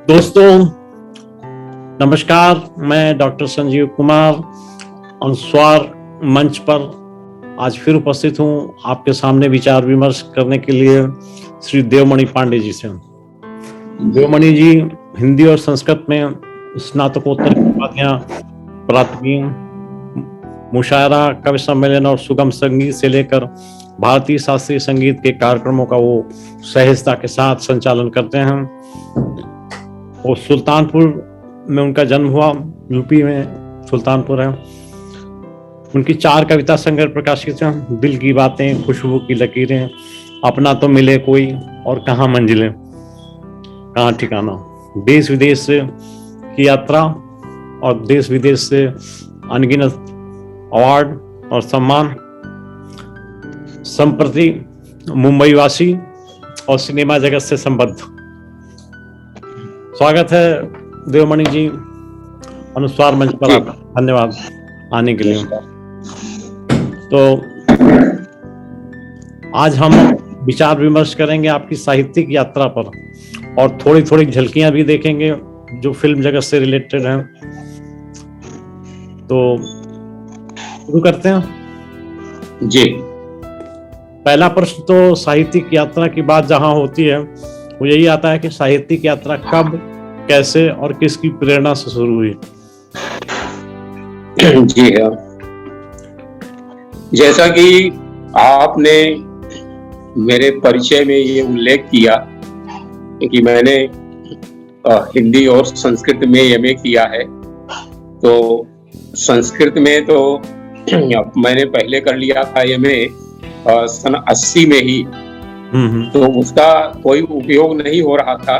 दोस्तों नमस्कार। मैं डॉक्टर संजीव कुमार अनुस्वार मंच पर आज फिर उपस्थित हूं आपके सामने विचार विमर्श करने के लिए श्री देवमणि पांडे जी से। देवमणि जी हिंदी और संस्कृत में स्नातकोत्तर की उपाधियां प्राप्त की। मुशायरा, कवि सम्मेलन और सुगम संगीत से लेकर भारतीय शास्त्रीय संगीत के कार्यक्रमों का वो सहजता के साथ संचालन करते हैं। वो सुल्तानपुर में उनका जन्म हुआ, यूपी में सुल्तानपुर है। उनकी 4 कविता संग्रह प्रकाशित हैं। दिल की बातें, खुशबू की लकीरें, अपना तो मिले कोई और कहाँ मंजिलें, कहाँ ठिकाना। देश विदेश से की यात्रा और देश विदेश से अनगिनत अवार्ड और सम्मान। संप्रति मुंबई वासी और सिनेमा जगत से संबद्ध। स्वागत है देवमणि जी अनुस्वार मंच पर। आपका धन्यवाद आने के लिए। तो आज हम विचार विमर्श करेंगे आपकी साहित्यिक यात्रा पर और थोड़ी थोड़ी झलकियां भी देखेंगे जो फिल्म जगत से रिलेटेड हैं। तो शुरू करते हैं जी। पहला प्रश्न तो साहित्यिक यात्रा की बात जहां होती है वो यही आता है कि साहित्यिक यात्रा कब, कैसे और किसकी प्रेरणा से शुरू हुई। जी हाँ, जैसा कि आपने मेरे परिचय में ये उल्लेख किया कि मैंने हिंदी और संस्कृत में एमए किया है। तो संस्कृत में तो मैंने पहले कर लिया था एमए सन 80 में ही। तो उसका कोई उपयोग नहीं हो रहा था।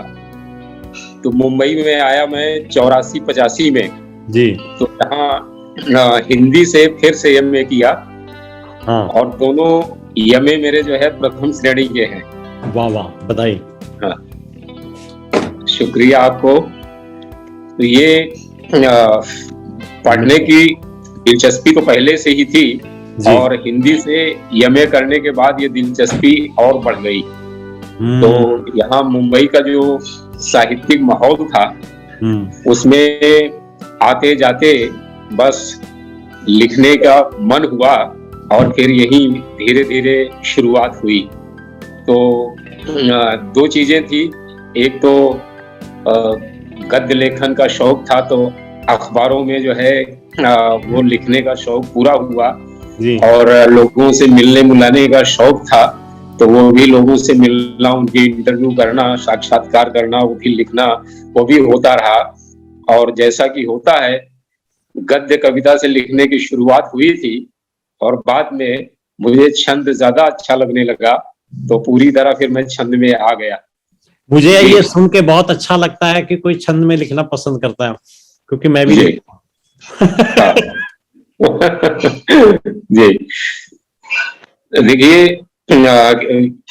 तो मुंबई में आया मैं 84-85 में जी। तो यहाँ हिंदी से फिर से एमए किया। हाँ। और दोनों एमए मेरे जो है प्रथम श्रेणी के हैं। वाह वाह, बधाई। हाँ, शुक्रिया आपको। तो ये पढ़ने की दिलचस्पी तो पहले से ही थी और हिंदी से एमए करने के बाद ये दिलचस्पी और बढ़ गई। तो यहाँ मुंबई का जो साहित्यिक माहौल था उसमें आते जाते बस लिखने का मन हुआ और फिर यही धीरे धीरे शुरुआत हुई। तो 2 चीजें थी। एक तो गद्य लेखन का शौक था, तो अखबारों में जो है वो लिखने का शौक पूरा हुआ और लोगों से मिलने मुलाने का शौक था। तो वो भी लोगों से मिलना, उनकी इंटरव्यू करना, साक्षात्कार करना, वो भी लिखना, वो भी होता रहा। और जैसा कि होता है गद्य कविता से लिखने की शुरुआत हुई थी और बाद में मुझे छंद ज्यादा अच्छा लगने लगा। तो पूरी तरह फिर मैं छंद में आ गया। मुझे ये सुन के बहुत अच्छा लगता है कि कोई छंद में लिखना पसंद करता है, क्योंकि मैं भी जी देखिए,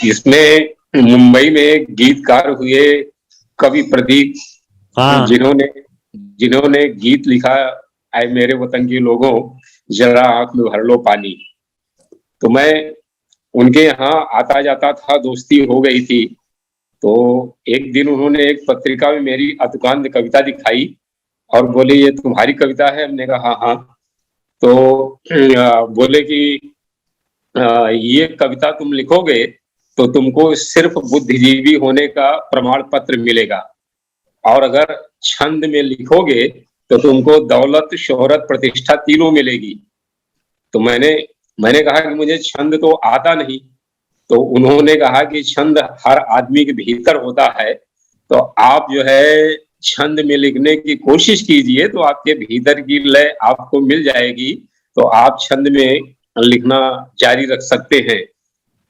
इसमें मुंबई में गीतकार हुए कवि प्रदीप, जिन्होंने गीत लिखा, आए मेरे वतन के लोगों जरा आंख में भर लो पानी। तो मैं उनके यहाँ आता जाता था, दोस्ती हो गई थी। तो एक दिन उन्होंने एक पत्रिका में मेरी अतुकांत कविता दिखाई और बोले ये तुम्हारी कविता है? हमने कहा हाँ हाँ। तो बोले कि ये कविता तुम लिखोगे तो तुमको सिर्फ बुद्धिजीवी होने का प्रमाण पत्र मिलेगा, और अगर छंद में लिखोगे तो तुमको दौलत, शोहरत, प्रतिष्ठा तीनों मिलेगी। तो मैंने कहा कि मुझे छंद तो आता नहीं। तो उन्होंने कहा कि छंद हर आदमी के भीतर होता है, तो आप जो है छंद में लिखने की कोशिश कीजिए तो आपके भीतर की लय आपको मिल जाएगी, तो आप छंद में लिखना जारी रख सकते हैं।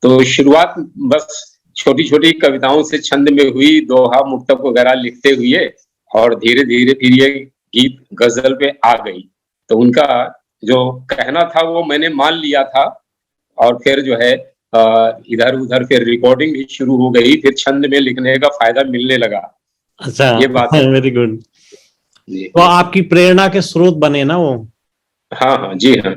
तो शुरुआत बस छोटी छोटी कविताओं से छंद में हुई, दोहा, मुक्तक वगैरह लिखते हुए, और धीरे धीरे फिर ये गीत गजल पे आ गई। तो उनका जो कहना था वो मैंने मान लिया था और फिर जो है इधर उधर फिर रिकॉर्डिंग भी शुरू हो गई, फिर छंद में लिखने का फायदा मिलने लगा। अच्छा, ये बात है। Very good. तो आपकी प्रेरणा के स्रोत बने ना वो? हाँ हाँ, जी हाँ,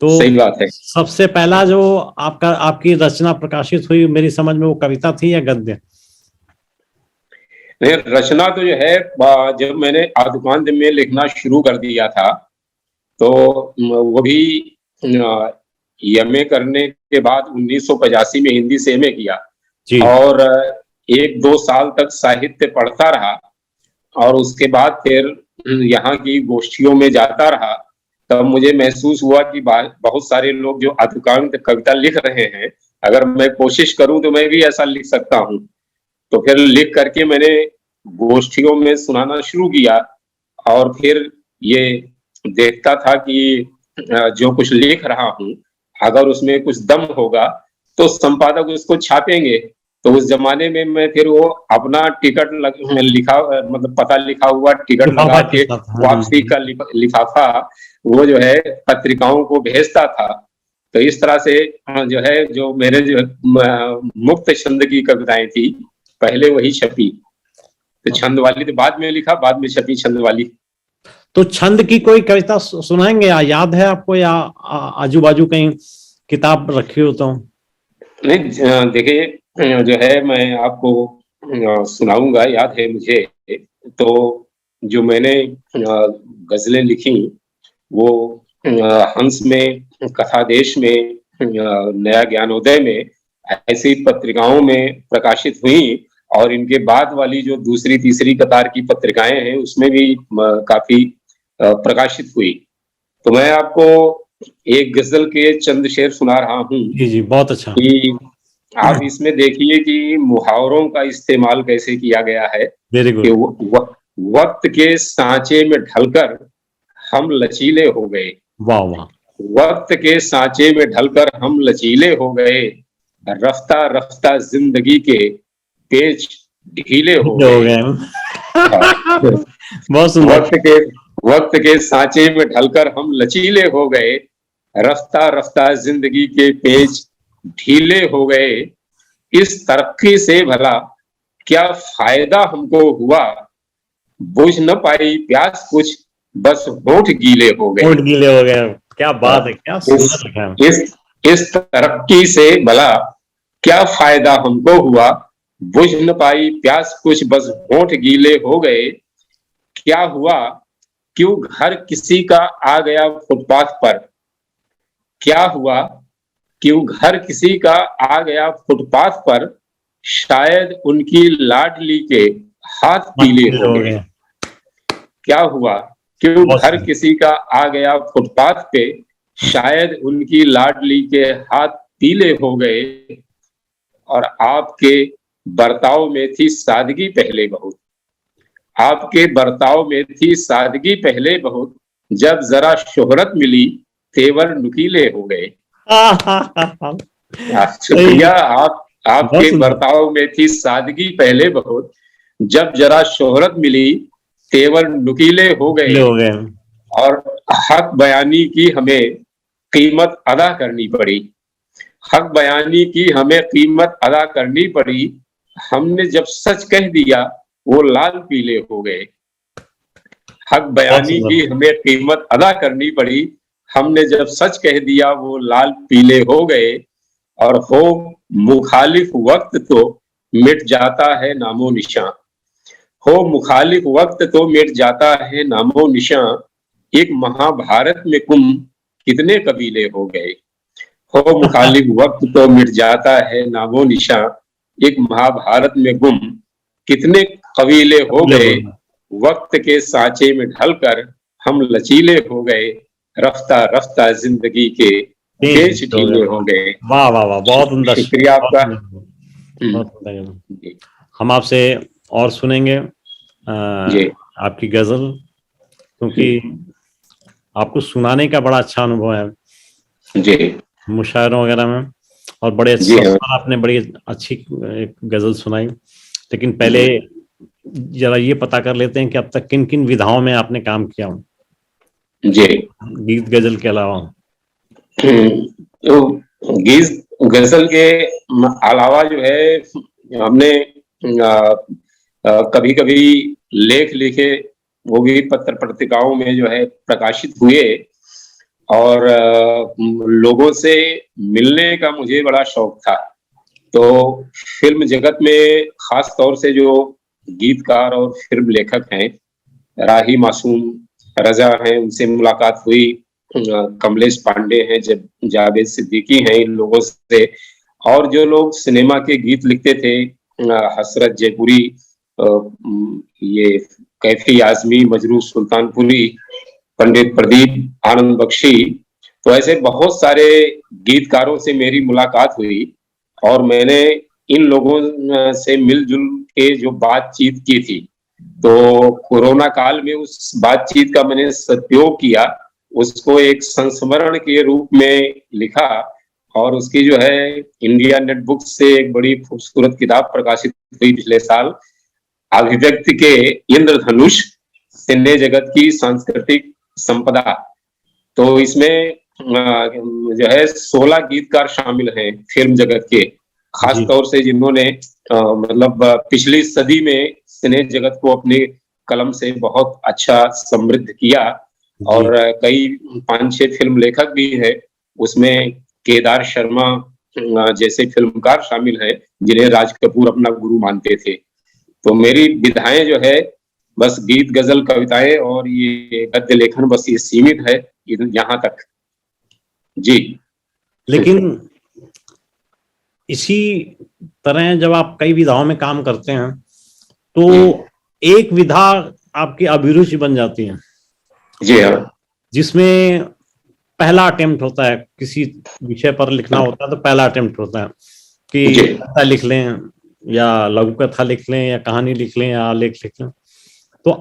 तो सही बात है। सबसे पहला जो आपकी रचना प्रकाशित हुई मेरी समझ में वो कविता थी या गद्य? नहीं, रचना तो जो है जब मैंने आदुकांत में लिखना शुरू कर दिया था, तो वो भी एमए करने के बाद 1985 में हिंदी से एमए किया जी। और 1-2 साल तक साहित्य पढ़ता रहा और उसके बाद फिर यहाँ की गोष्ठियों में जाता रहा। तब मुझे महसूस हुआ कि बहुत सारे लोग जो आदुकांत कविता लिख रहे हैं, अगर मैं कोशिश करूं तो मैं भी ऐसा लिख सकता हूं। तो फिर लिख करके मैंने गोष्ठियों में सुनाना शुरू किया और फिर ये देखता था कि जो कुछ लिख रहा हूं, अगर उसमें कुछ दम होगा तो संपादक उसको छापेंगे। तो उस जमाने में मैं फिर वो अपना टिकट लिखा, मतलब पता लिखा हुआ टिकट लगा लिफाफा के के साथ, हाँ वापसी जी। का लिफाफा वो जो है पत्रिकाओं को भेजता था। तो इस तरह से जो है, जो मेरे जो मुक्त छंद की कविताएं थी, पहले वही छपी। तो छंद वाली तो बाद में लिखा, बाद में छपी छंद वाली। तो छंद की कोई कविता सुनाएंगे, या याद है आपको, या आजू बाजू कहीं किताब रखी हो तो? नहीं, देखिए, जो है मैं आपको सुनाऊंगा, याद है मुझे। तो जो मैंने गजलें लिखी वो हंस में, कथादेश में, नया ज्ञानोदय में, ऐसी पत्रिकाओं में प्रकाशित हुई। और इनके बाद वाली जो दूसरी तीसरी कतार की पत्रिकाएं हैं उसमें भी काफी प्रकाशित हुई। तो मैं आपको एक गजल के चंद शेर सुना रहा हूँ जी जी, बहुत अच्छा। कि आप इसमें देखिए कि मुहावरों का इस्तेमाल कैसे किया गया है वेरी कि गुड। वक्त के सांचे में ढलकर हम लचीले हो गए। वाह वाह। वक्त के सांचे में ढलकर हम लचीले हो गए, रफ्ता रफ्ता जिंदगी के पेच ढीले हो हो गए। गए हम। हाँ, बहुत सुंदर। वक्त के सांचे में ढलकर हम लचीले हो गए, रफ्ता रफ्ता जिंदगी के पेच ढीले हो गए। इस तरक्की से भला क्या फायदा हमको हुआ, बुझ न पाई प्यास कुछ बस होठ गीले हो गए। होठ गीले हो गए। क्या हाँ, बात है, क्या इस सुंदर लिखा है। इस इस तरक्की से भला क्या फायदा हमको हुआ, बुझ न पाई प्यास कुछ बस होठ गीले हो गए। क्या हुआ, क्यों घर किसी का आ गया फुटपाथ पर। क्या हुआ, क्यों घर किसी का आ गया फुटपाथ पर, शायद उनकी लाडली के हाथ हाथ पीले गीले हो हो गए। गए। क्या हुआ, क्यों बहुत घर सुंदर। किसी का आ गया फुटपाथ पे, शायद उनकी लाडली के हाथ पीले हो गए। और आपके बर्ताव में थी सादगी पहले बहुत, आपके बर्ताव में थी सादगी पहले बहुत, जब जरा शोहरत मिली तेवर नुकीले हो गए। सही। शुक्रिया। आप बहुत आपके सुंदर। बर्ताव में थी सादगी पहले बहुत, जब जरा शोहरत मिली तेवर नुकीले हो गीले गए। हो गए। और हक बयानी की हमें कीमत अदा करनी पड़ी, हक बयानी की हमें कीमत अदा करनी पड़ी। हमने जब सच कह दिया वो लाल पीले हो गए। हक बहुत बयानी की सुंदर। हमें कीमत अदा करनी पड़ी, हमने जब सच कह दिया वो लाल पीले हो गए। और हो मुखालिफ वक्त तो मिट जाता है नामो निशान, हो मुखालिफ वक्त तो मिट जाता है नामो निशान। एक महाभारत में कुम कितने कबीले हो गए, हो मुखालिफ वक्त तो मिट जाता है नामो निशान। एक महाभारत में गुम कितने कबीले हो गीले गए, हो गए। वक्त के सांचे में ढलकर हम लचीले हो गए, रफ्ता रफ्ता जिंदगी के तेज पेच गीले हो ढीले गए। हो गए। वाह वाह वाह, बहुत सुंदर। शुक्रिया बहुत आपका। सुंदर। बहुत सुंदर। जी हम आपसे और सुनेंगे जी आपकी गजल, क्योंकि आपको सुनाने का बड़ा अच्छा अनुभव है जी मुशायरों वगैरह में, और बड़े जी हाँ सफल आपने बड़ी अच्छी एक गजल सुनाई। लेकिन पहले जी जरा ये पता कर लेते हैं कि अब तक किन किन विधाओं में आपने काम किया हो, जी। गीत गजल के अलावा? तो गीत गजल के अलावा जो है, हमने कभी कभी लेख लिखे, वो भी पत्र पत्रिकाओं में जो है प्रकाशित हुए। और लोगों से मिलने का मुझे बड़ा शौक था। तो फिल्म जगत में खास तौर से जो गीतकार और फिल्म लेखक हैं, राही मासूम रजा हैं, उनसे मुलाकात हुई। कमलेश पांडे हैं, जावेद सिद्दीकी हैं, इन लोगों से। और जो लोग सिनेमा के गीत लिखते थे, हसरत जयपुरी, ये कैफी आजमी, मजरू सुल्तानपुरी, पंडित प्रदीप आनंद बख्शी, तो ऐसे बहुत सारे गीतकारों से मेरी मुलाकात हुई। और मैंने इन लोगों से मिलजुल के जो बातचीत की थी, तो कोरोना काल में उस बातचीत का मैंने सदुपयोग किया, उसको एक संस्मरण के रूप में लिखा। और उसकी जो है इंडिया नेट बुक से एक बड़ी खूबसूरत किताब प्रकाशित हुई पिछले साल, अभिव्यक्ति के इंद्रधनुष, सिने जगत की सांस्कृतिक संपदा। तो इसमें जो है 16 गीतकार शामिल हैं फिल्म जगत के, खास तौर से जिन्होंने मतलब पिछली सदी में सिने जगत को अपने कलम से बहुत अच्छा समृद्ध किया। और कई 5-6 फिल्म लेखक भी है, उसमें केदार शर्मा जैसे फिल्मकार शामिल है, जिन्हें राज कपूर अपना गुरु मानते थे। तो मेरी विधाएं जो है बस गीत, गजल, कविताएं और ये गद्य लेखन, बस ये सीमित है यहाँ तक जी। लेकिन इसी तरह जब आप कई विधाओं में काम करते हैं तो एक विधा आपकी अभिरुचि बन जाती है जी हाँ, जिसमें पहला अटेम्प्ट होता है, किसी विषय पर लिखना होता है तो पहला अटेम्प्ट होता है कि कविता लिख लें या लघु कथा लिख लें या कहानी लिख लें या आलेख लिख लें। तो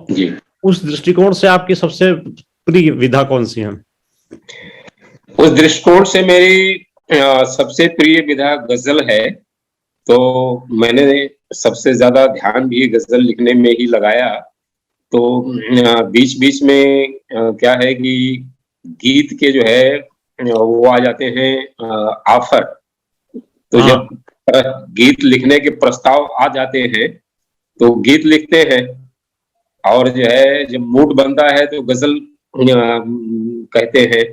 उस दृष्टिकोण से आपकी सबसे प्रिय विधा कौन सी है? उस दृष्टिकोण से मेरी सबसे प्रिय विधा गजल है। तो मैंने सबसे ज्यादा ध्यान भी गजल लिखने में ही लगाया। तो बीच बीच में क्या है कि गीत के जो है वो आ जाते हैं ऑफर। तो जब गीत लिखने के प्रस्ताव आ जाते हैं तो गीत लिखते हैं, और जो है जब मूड बनता है तो गजल कहते हैं।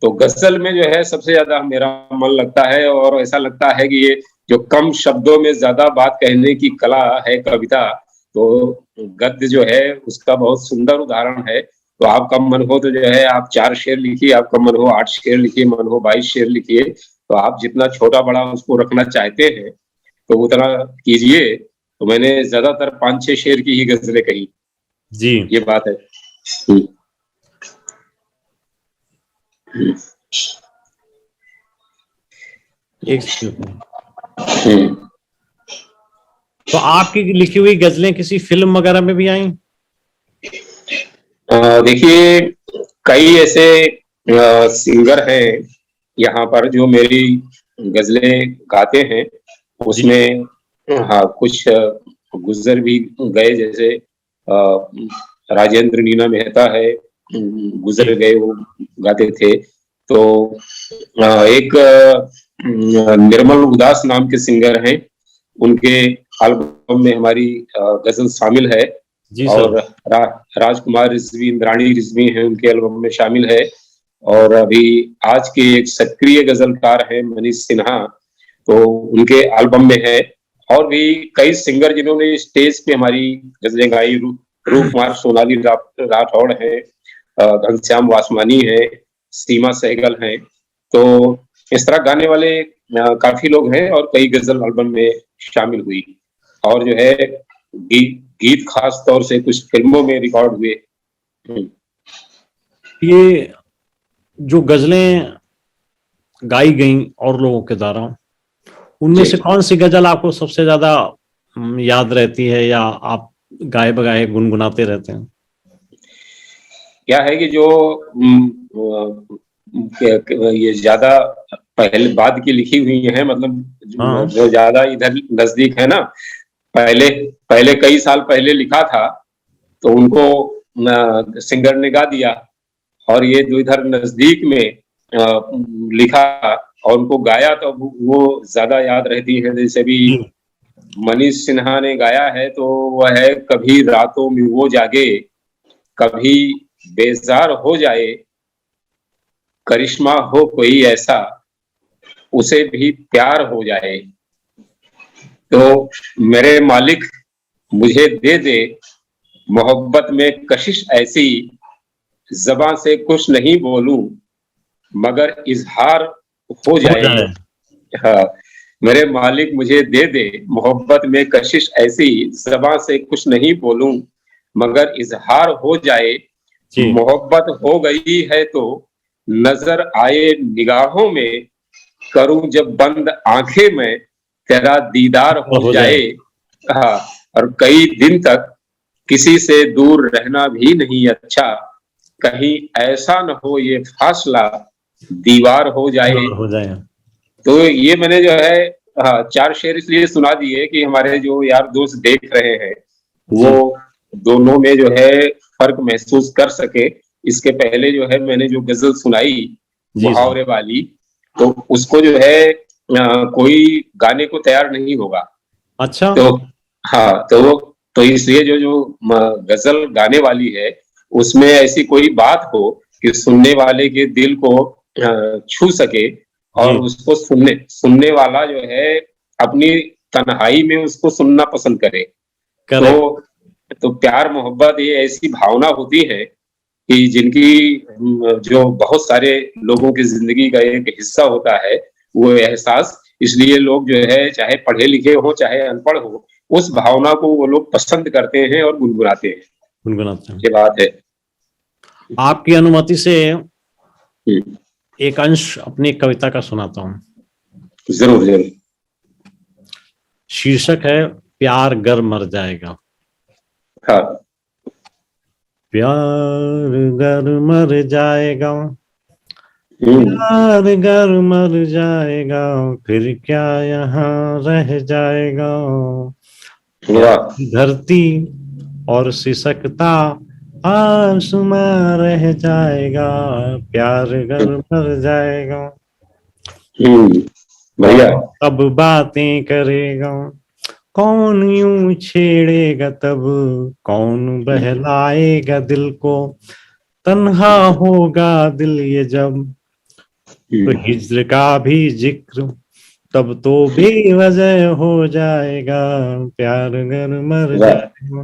तो गजल में जो है सबसे ज्यादा मेरा मन लगता है, और ऐसा लगता है कि ये जो कम शब्दों में ज्यादा बात कहने की कला है कविता, तो गद्य जो है उसका बहुत सुंदर उदाहरण है। तो आपका मन हो तो जो है आप 4 शेर लिखिए, आपका मन हो 8 शेर लिखिए, मन हो 22 शेर लिखिए। तो आप जितना छोटा बड़ा उसको रखना चाहते हैं तो उतना कीजिए। तो मैंने ज्यादातर 5-6 शेर की ही गजलें कही जी, ये बात है। एक तो आपकी लिखी हुई गजलें किसी फिल्म वगैरह में भी आई? देखिए कई ऐसे सिंगर हैं यहाँ पर जो मेरी गजलें गाते हैं। उसमें हाँ कुछ गुजर भी गए, जैसे राजेंद्र नीना मेहता है, गुजर गए, वो गाते थे। तो एक निर्मल उदास नाम के सिंगर हैं, उनके एल्बम में हमारी गजल शामिल है। और राजकुमार रिजवी, इंद्राणी रिजवी हैं, उनके एल्बम में शामिल है। और अभी आज के एक सक्रिय गजलकार हैं मनीष सिन्हा, तो उनके एल्बम में है। और भी कई सिंगर जिन्होंने स्टेज पे हमारी गजलें गाई, रूपकुमार सोनाली राठौड़ है, घनश्याम वासवानी है, सीमा सहगल हैं। तो इस तरह गाने वाले काफी लोग हैं, और कई गजल एल्बम में शामिल हुई। और जो है गीत खास तौर से कुछ फिल्मों में रिकॉर्ड हुए। ये जो गजलें गाई गई और लोगों के द्वारा, उनमें से कौन सी गजल आपको सबसे ज्यादा याद रहती है या आप गाए बगाए गुनगुनाते रहते हैं? क्या है कि जो ये ज्यादा पहले बाद की लिखी हुई है, मतलब जो ज्यादा इधर नजदीक है ना, पहले कई साल पहले लिखा था तो उनको सिंगर ने गा दिया। और ये जो इधर नजदीक में लिखा और उनको गाया तो वो ज्यादा याद रहती है। जैसे भी मनीष सिन्हा ने गाया है तो वह है, कभी रातों में वो जागे, कभी बेजार हो जाए, करिश्मा हो कोई ऐसा, उसे भी प्यार हो जाए। तो मेरे मालिक मुझे दे दे मोहब्बत में कशिश ऐसी, ज़बां से कुछ नहीं बोलूं मगर इजहार हो हो जाए। जाए। हाँ, मेरे मालिक मुझे दे दे मोहब्बत में कशिश ऐसी, ज़बां से कुछ नहीं बोलूं मगर इजहार हो जाए। जी। मोहब्बत हो गई है तो नजर आए निगाहों में, करूं जब बंद आंखें में तेरा दीदार हो हो जाए। जाए। हाँ, और कई दिन तक किसी से दूर रहना भी नहीं अच्छा, कहीं ऐसा न हो ये फासला दीवार हो जाए। हो जाए। तो ये मैंने जो है, हाँ, 4 शेर इसलिए सुना दिए कि हमारे जो यार दोस्त देख रहे हैं वो जी। दोनों में जो है फर्क महसूस कर सके। इसके पहले जो है मैंने जो गजल सुनाई जी सर। मुहावरे वाली, तो उसको जो है कोई गाने को तैयार नहीं होगा। अच्छा। तो हाँ, तो इसलिए जो जो गजल गाने वाली है उसमें ऐसी कोई बात हो कि सुनने वाले के दिल को छू सके, जी। और उसको सुनने सुनने वाला जो है अपनी तन्हाई में उसको सुनना पसंद करे। तो करेक्ट। तो प्यार मोहब्बत ये ऐसी भावना होती है कि जिनकी जो बहुत सारे लोगों की जिंदगी का एक हिस्सा होता है वो एहसास। इसलिए लोग जो है चाहे पढ़े लिखे हो चाहे अनपढ़ हो, उस भावना को वो लोग पसंद करते हैं और गुनगुनाते हैं। गुनगुनाते हैं। ये बात है। आपकी अनुमति से हम्म, एक अंश अपनी कविता का सुनाता हूँ। जरूर जरूर। शीर्षक है प्यार गर मर जाएगा। हाँ। प्यार गर मर जाएगा, हम्म, प्यार गर मर जाएगा, फिर क्या यहाँ रह जाएगा। वाह प्यार धरती और सिसकता आसमां रह जाएगा, प्यार गर मर जाएगा। हम्म, बढ़िया। कौन कब बातें करेगा, कौन यूं छेड़ेगा तब, कौन बहलाएगा दिल को, तन्हा होगा दिल ये जब। तो हम्म, हिज्र का भी जिक्र तब तो बेवजह हो जाएगा, प्यार अगर मर वाह जाएगा।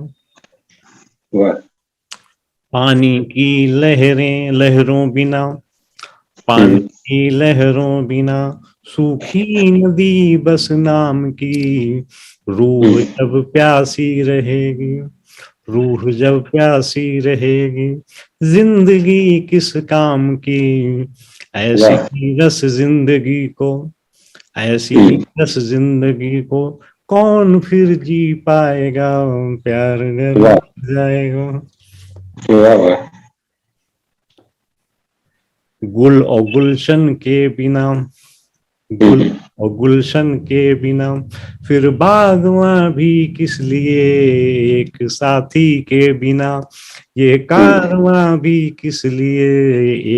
वाह। पानी की लहरें लहरों बिना, पानी हम्म, की लहरों बिना सूखी नदी बस नाम की। रूह हम्म, जब प्यासी रहेगी, रूह जब प्यासी रहेगी, जिंदगी किस काम की। ऐसी वाह। ही रस जिंदगी को, ऐसी ही हम्म, रस जिंदगी को कौन फिर जी पाएगा, प्यार अगर वाह मर जाएगा। वाह वाह। गुल और गुलशन के बिना, गुल हम्म, और गुलशन के बिना फिर बागवां भी किस लिए, एक साथी के बिना ये हम्म, कारवां भी किस लिए,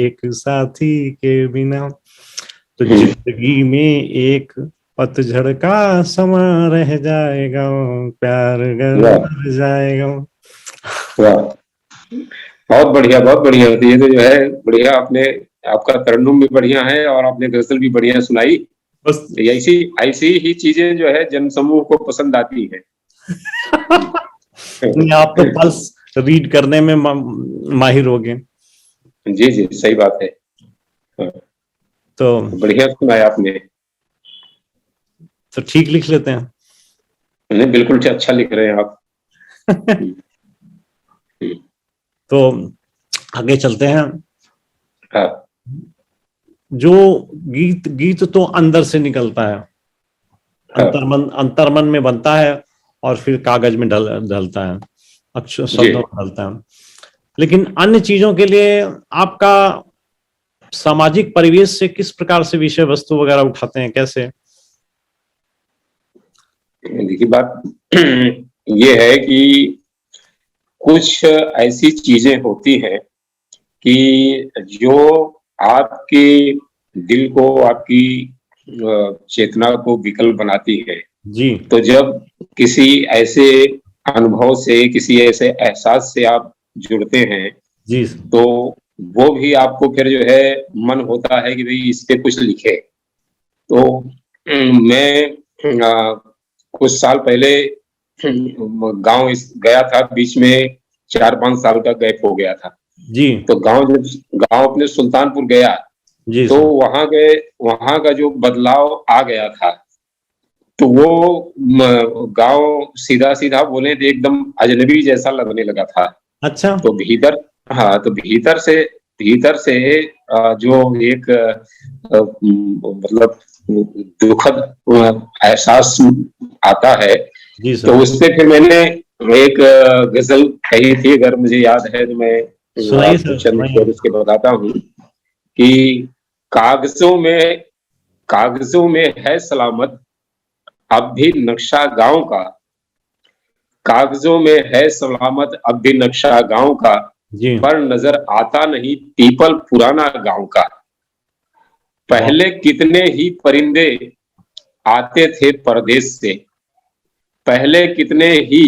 एक साथी के बिना। तो हम्म, जिंदगी में एक पतझड़ का समा रह जाएगा, प्यार अगर वाह मर जाएगा। वाह। बहुत बढ़िया बहुत बढ़िया। तो ये तो जो है बढ़िया आपने, आपका तरन्नुम भी बढ़िया है और आपने गजल भी बढ़िया सुनाई। बस। तो ऐसी ऐसी ही चीजें जो है जन समूह को पसंद आती है। नहीं, आप तो पल्स रीड करने में माहिर हो गए। जी जी सही बात है। हाँ, तो बढ़िया सुनाया आपने। ठीक लिख लेते हैं। नहीं बिल्कुल अच्छा लिख रहे हैं आप। हम्म, हम्म, तो आगे चलते हैं। हाँ जो गीत गीत तो अंदर से निकलता है, हाँ। अंतर्मन में बनता है और फिर कागज में ढलता है, अक्षर जी। शब्दों में ढलता है। लेकिन अन्य चीजों के लिए आपका सामाजिक परिवेश से किस प्रकार से विषय वस्तु वगैरह उठाते हैं, कैसे? देखिए बात ये है कि कुछ ऐसी चीजें होती हैं कि जो आपके दिल को, आपकी चेतना को विकल बनाती है। जी। तो जब किसी ऐसे अनुभव से, किसी ऐसे एहसास से आप जुड़ते हैं, जी। तो वो भी आपको फिर जो है मन होता है कि भाई इस पे कुछ लिखे। तो मैं कुछ साल पहले गांव इस गया था, बीच में 4-5 साल का गैप हो गया था। जी तो गांव अपने सुल्तानपुर गया, जी तो सर। वहां का जो बदलाव आ गया था, तो वो गांव सीधा सीधा बोले तो एकदम अजनबी जैसा लगने लगा था। अच्छा। तो हाँ, तो भीतर से जो एक मतलब दुखद एहसास आता है। जी तो सर। उस पे फिर मैंने एक गजल कही थी, अगर मुझे याद है तो मैं सुनाइए आपको सर, चंद सुनाइए। शेर उसके बताता हूँ कि कागजों में कागजों में है सलामत अब भी नक्शा गांव का, कागजों में है सलामत अब भी नक्शा गांव का, जी। पर नजर आता नहीं पीपल पुराना गांव का। वाह। पहले कितने ही परिंदे आते थे परदेश से, पहले कितने ही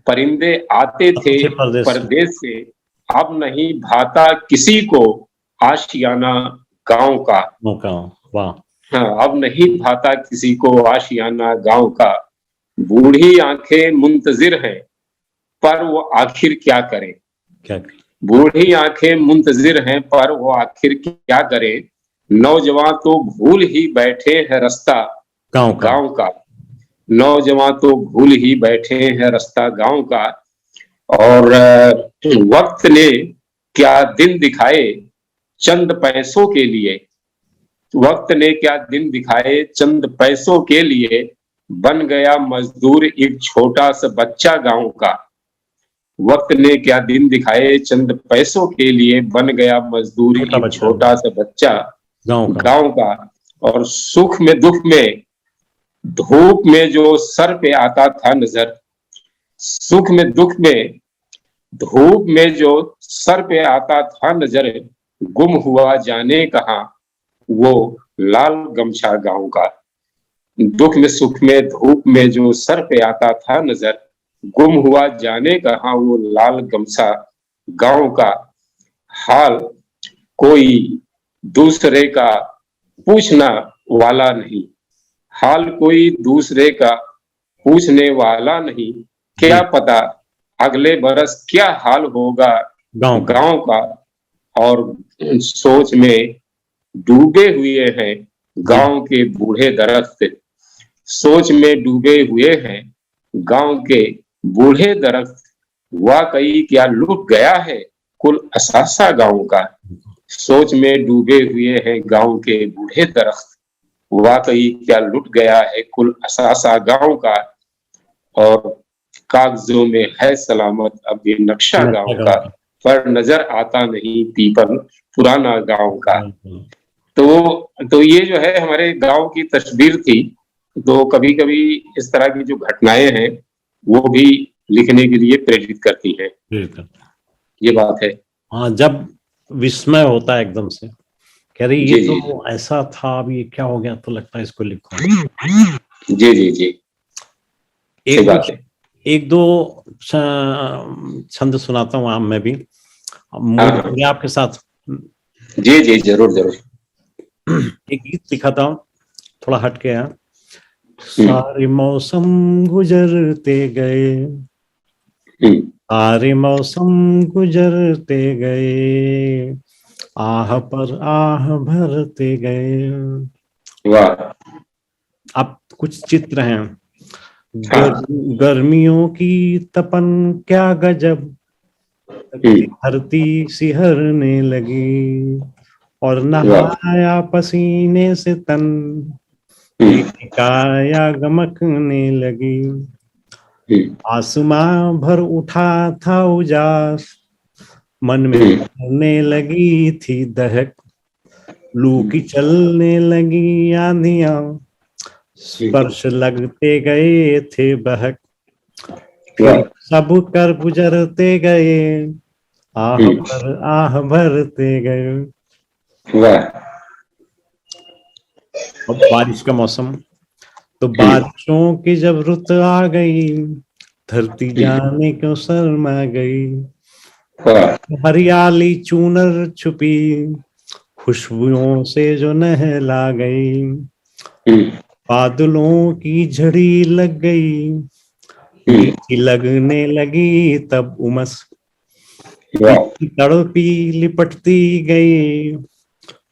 परिंदे आते थे अच्छे प्रदेश से। परदेश से, अब नहीं भाता किसी को आशियाना गांव का। मौका। वाह। हाँ, अब नहीं भाता किसी को आशियाना गांव का। बूढ़ी आंखें मुंतजिर हैं पर वो आखिर क्या करें, क्या। बूढ़ी आंखें मुंतजिर हैं पर वो आखिर क्या करें। नौजवान तो भूल ही बैठे हैं रास्ता गांव का। गांव का, नौजवान तो भूल ही बैठे हैं रास्ता गांव का। और वक्त ने क्या दिन दिखाए चंद पैसों के लिए, वक्त ने क्या दिन दिखाए चंद पैसों के लिए, बन गया मजदूर एक छोटा सा बच्चा गांव का। वक्त ने क्या दिन दिखाए चंद पैसों के लिए, बन गया मजदूर छोटा एक बच्चा छोटा सा बच्चा गांव का। गांव का। और सुख में दुख में धूप में जो सर पे आता था नजर, सुख में दुख में धूप में जो सर पे आता था नजर, गुम हुआ जाने कहा वो लाल गमछा गांव का। दुख में सुख में धूप में जो सर पे आता था नजर, गुम हुआ जाने कहा वो लाल गमछा गांव का। हाल कोई दूसरे का पूछना वाला नहीं, हाल कोई दूसरे का पूछने वाला नहीं, क्या जी। पता अगले बरस क्या हाल होगा गांव का। गांव का। और सोच में डूबे हुए हैं जी। गांव के बूढ़े दरख्त, सोच में डूबे हुए हैं गांव के बूढ़े दरख्त। वाकई क्या लुट गया है कुल असासा गांव का, सोच में डूबे हुए हैं गांव के बूढ़े दरख्त। वाकई क्या लुट गया है कुल असासा गांव का। और कागजों में है सलामत अब ये नक्शा नक्शा गांव गांव का, का। पर नजर आता नहीं पीपल पुराना गांव का। बिल्कुल। तो ये जो है हमारे गांव की तस्वीर थी। तो कभी कभी इस तरह की जो घटनाएं हैं वो भी लिखने के लिए प्रेरित करती हैं, बिल्कुल। ये बात है। हाँ, जब विस्मय होता है एकदम से, कह रही ये जी जी तो ऐसा था, अब ये क्या हो गया, तो लगता है इसको लिखो। जी जी जी, सही एक दो बात है। एक दो छंद सुनाता हूँ मैं भी, हाँ मूड हाँ, हो गया आपके साथ। जी जी, जरूर जरूर। एक गीत लिखा था, थोड़ा हटके है। हम्म सारे मौसम गुजरते गए, हम्म, सारे मौसम गुजरते गए, आह पर आह भरते गए। वाह। अब कुछ चित्र हैं। गर, हाँ। गर्मियों की तपन क्या गजब, हम्म, धरती सिहरने लगी, और वाह। नहाया पसीने से तन, हम्म तेरी काया गमकने लगी। हम्म आसमां भर उठा था उजास, मन में हम्म बढ़ने लगी थी दहक, लू की हम्म चलने लगी आंधियां, स्पर्श लगते गए थे बहक, फिर वाह। सब कर गुजरते गए, आह हम्म, पर आह भरते गए। वाह। अब बारिश का मौसम, तो हम्म बारिशों की जब रुत आ गई, धरती जाने क्यों शर्मा गई, वाह। हरियाली चूनर छुपी, खुशबुओं से जो नहला गई, हम्म बादलों की झड़ी लग गई, मीठी लगने लगी तब उमस, वाह तड़पी लिपटती गई,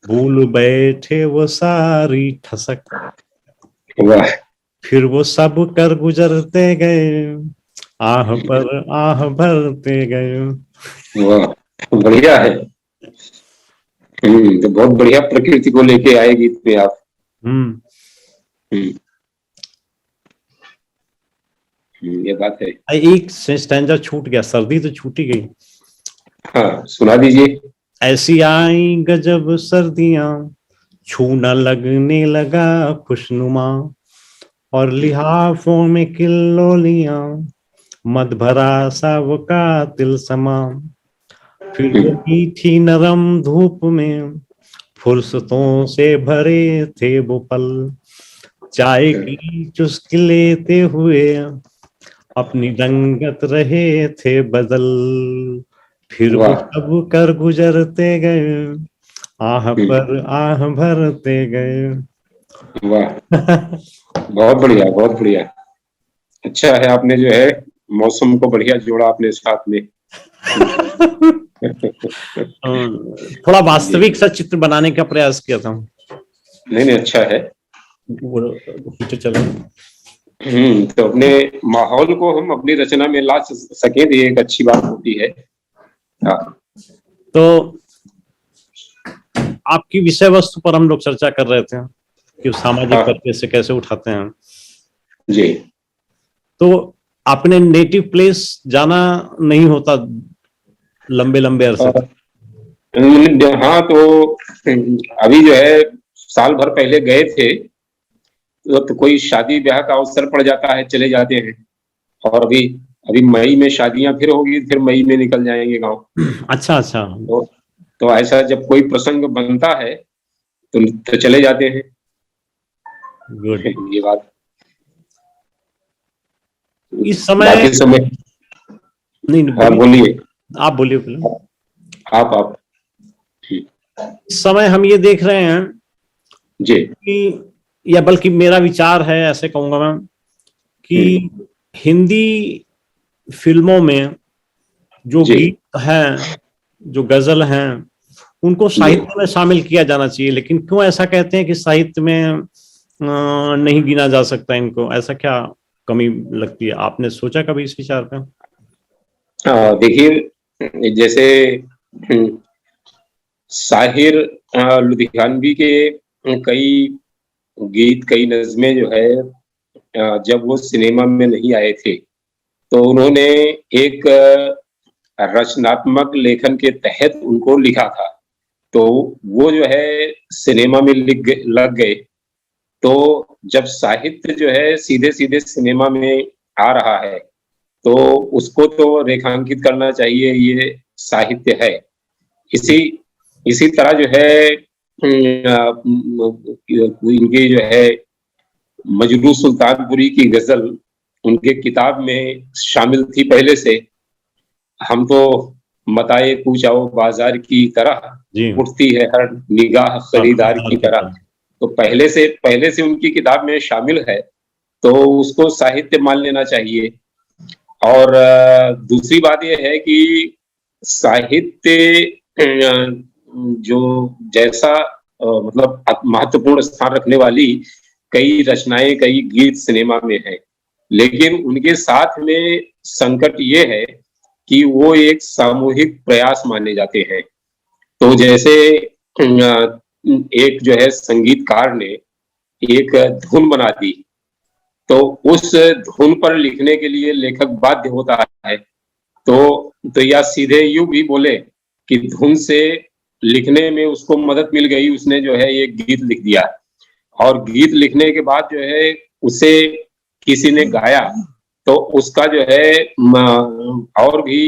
भूल बैठे वो सारी ठसक, वाह फिर वो सब कर गुजरते गए, आह पर आह भरते गए। वाह, बढ़िया है। तो बहुत बढ़िया प्रकृति को लेके आए गीत में आप। हम्म। हम्म, ये बात है। एक स्टैंजा छूट गया, सर्दी तो छूटी गई। हाँ, सुना दीजिए। ऐसी आई गजब सर्दियां, छू न लगने लगा खुशनुमा, और लिहाफों में किल्लोलियां, मद भरा सा वो कातिल समा, फिर वो मीठी नरम धूप में फुर्सतों से भरे थे वो पल, चाय की चुस्की लेते हुए अपनी रंगत रहे थे बदल, फिर वो वाह सब कर गुजरते गए, आह पर आह भरते गए। वाह, बहुत बढ़िया बहुत बढ़िया। अच्छा है, आपने जो है मौसम को बढ़िया जोड़ा अपने साथ में। थोड़ा जी, वास्तविक सा चित्र बनाने का प्रयास किया था। नहीं नहीं, अच्छा है। वो चलो। तो अपने माहौल को हम अपनी रचना में ला सके तो ये एक अच्छी बात होती है। हाँ तो आपकी विषय वस्तु पर हम लोग चर्चा कर रहे थे कि सामाजिक हाँ पर्दे से कैसे उठाते हैं। जी। तो आपने नेटिव प्लेस जाना नहीं होता लंबे लंबे अरसे तक? हाँ, तो अभी जो है साल भर पहले गए थे, तो कोई शादी ब्याह का अवसर पड़ जाता है, चले जाते हैं। और अभी अभी मई में शादियां फिर होगी, फिर मई में निकल जाएंगे गांव। अच्छा अच्छा। तो ऐसा जब कोई प्रसंग बनता है तो चले जाते हैं। गुड। ये बात। इस समय बाकी समय। नहीं हाँ बोलिए, बोलिए। आप बोलिए पहले। आप इस समय हम ये देख रहे हैं जी कि, या बल्कि मेरा विचार है, ऐसे कहूंगा मैं, कि हिंदी फिल्मों में जो जी गीत हैं, जो गजल हैं, उनको जी। साहित्य में शामिल किया जाना चाहिए। लेकिन क्यों ऐसा कहते हैं कि साहित्य में नहीं गिना जा सकता इनको? ऐसा क्या कमी लगती है? आपने सोचा कभी इस विचार पे? देखिए, जैसे साहिर लुधियानवी के कई गीत, कई नज़्में जो है, जब वो सिनेमा में नहीं आए थे तो उन्होंने एक रचनात्मक लेखन के तहत उनको लिखा था। तो वो जो है सिनेमा में लग गए। तो जब साहित्य जो है सीधे सीधे सिनेमा में आ रहा है तो उसको तो रेखांकित करना चाहिए, ये साहित्य है। इसी इसी तरह जो है इनके जो है मजरू सुल्तानपुरी की गजल उनके किताब में शामिल थी पहले से। हम तो मताए कूच आओ बाजार की तरह, जी। उठती है हर निगाह खरीदार की तरह। तो पहले से उनकी किताब में शामिल है, तो उसको साहित्य मान लेना चाहिए। और दूसरी बात यह है कि साहित्य जो जैसा मतलब महत्वपूर्ण स्थान रखने वाली कई रचनाएं, कई गीत सिनेमा में हैं, लेकिन उनके साथ में संकट ये है कि वो एक सामूहिक प्रयास माने जाते हैं। तो जैसे एक जो है संगीतकार ने एक धुन बना दी, तो उस धुन पर लिखने के लिए लेखक बाध्य होता है। तो या सीधे यूं भी बोले कि धुन से लिखने में उसको मदद मिल गई, उसने जो है ये गीत लिख दिया। और गीत लिखने के बाद जो है उसे किसी ने गाया तो उसका जो है और भी